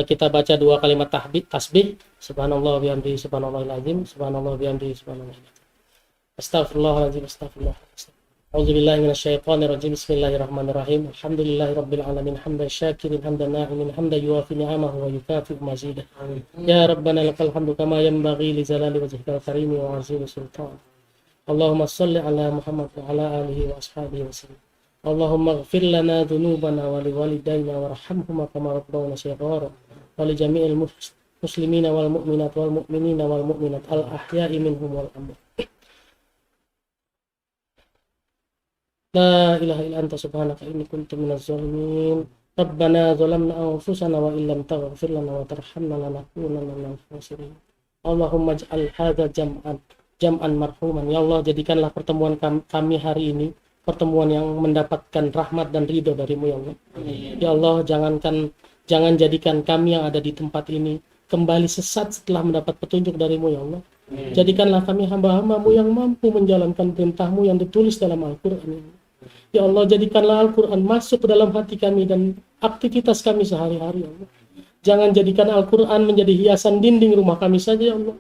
Kita baca 2 kalimat tasbih. Subhanallah bihamdihi, subhanallahil azim, subhanallah bihamdihi, subhanallah. Astagfirullahaladzim, astagfirullah. A'udzubillahi minasyaitonirrajim. Bismillahirrahmanirrahim. Alhamdulillahirabbil alamin, hamdan syakirin, hamdan na'imin, hamdan yuwafi ni'amahu wa yukafi'u mazidah. Ya Rabbana lakal hamdu kama yanbaghi li jalali wajhikal karim wa 'azimi sultan. Allahumma shalli ala Muhammad wa ala alihi wa ashabihi wa sallam. Allahumma ighfir lana dhunubana wa liwalidayna warhamhuma kama rabbawna shighara wa li jami'il muslimina wal mu'minat wal mu'minina wal mu'minat al ahya'i minhum wal amwat. La ilaha illa anta subhanaka inni kuntu minaz zalimin. Rabbana zalamna anfusana wa illam taghfir lana wa tarhamna lanakunanna minal khasirin. Allahumma ij'al hadza jam'an marhuman. Ya Allah, jadikanlah pertemuan kami hari ini pertemuan yang mendapatkan rahmat dan ridho darimu ya Allah. Ya Allah, jangan jadikan kami yang ada di tempat ini kembali sesat setelah mendapat petunjuk darimu ya Allah. Jadikanlah kami hamba-hambamu yang mampu menjalankan perintahmu yang ditulis dalam Al-Quran ini. Ya Allah, jadikanlah Al-Quran masuk ke dalam hati kami dan aktivitas kami sehari-hari ya Allah. Jangan jadikan Al-Quran menjadi hiasan dinding rumah kami saja ya Allah.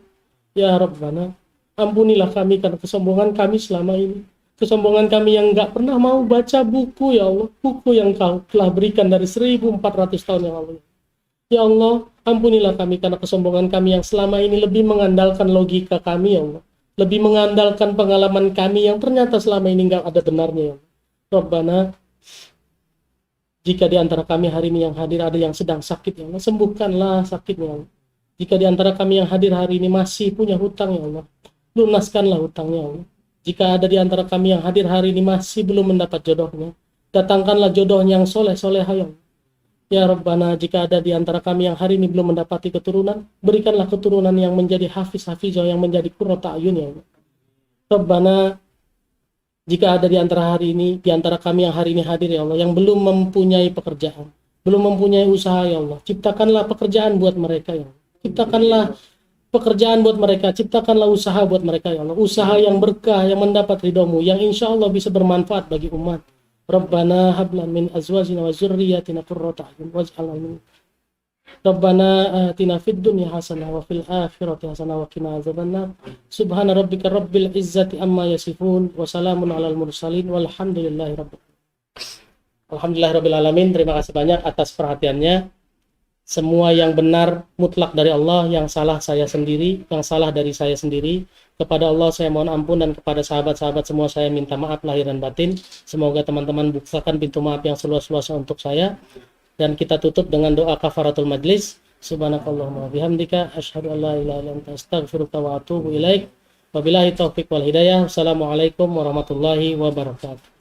Ya Rabbana, ampunilah kami karena kesombongan kami selama ini. Kesombongan kami yang gak pernah mau baca buku ya Allah. Buku yang kau telah berikan dari 1400 tahun yang lalu. Ya Allah, ampunilah kami karena kesombongan kami yang selama ini lebih mengandalkan logika kami ya Allah. Lebih mengandalkan pengalaman kami yang ternyata selama ini gak ada benarnya ya Allah. Rabbana, jika di antara kami hari ini yang hadir ada yang sedang sakit ya Allah, sembuhkanlah sakitnya ya Allah. Jika di antara kami yang hadir hari ini masih punya hutang ya Allah, lunaskanlah hutangnya ya Allah. Jika ada di antara kami yang hadir hari ini masih belum mendapat jodohnya, datangkanlah jodoh yang soleh-soleh ya Allah. Ya Rabbana, jika ada di antara kami yang hari ini belum mendapati keturunan, berikanlah keturunan yang menjadi hafiz-hafizah, yang menjadi qurrata ayun ya Allah. Rabbana, jika ada di antara kami yang hari ini hadir ya Allah, yang belum mempunyai pekerjaan, belum mempunyai usaha ya Allah, ciptakanlah pekerjaan buat mereka ya Allah. Ciptakanlah pekerjaan buat mereka, ciptakanlah usaha buat mereka ya Allah. Usaha yang berkah, yang mendapat ridhomu, yang insya Allah bisa bermanfaat bagi umat. Rabbana hablan min azwajina wa zurriyatina qurrata a'yun waj'alna min Rabbana atina fid dunya hasanah wa fil akhirati hasanah wa qina adzabannar. Subhana rabbika rabbil izzati amma yasifun wa salamun alal mursalin walhamdulillahi rabbil alamin. Terima kasih banyak atas perhatiannya. Semua yang benar mutlak dari Allah, yang salah saya sendiri, yang salah dari saya sendiri. Kepada Allah saya mohon ampun dan kepada sahabat-sahabat semua saya minta maaf lahir dan batin. Semoga teman-teman bukakan pintu maaf yang seluas-luasnya untuk saya. Dan kita tutup dengan doa kafaratul majlis. Subhanakallahumma bihamdika asyhadu an la ilaha illa anta astaghfiruka wa atubu ilaik. Wabillahi taufiq wal hidayah. Assalamualaikum warahmatullahi wabarakatuh.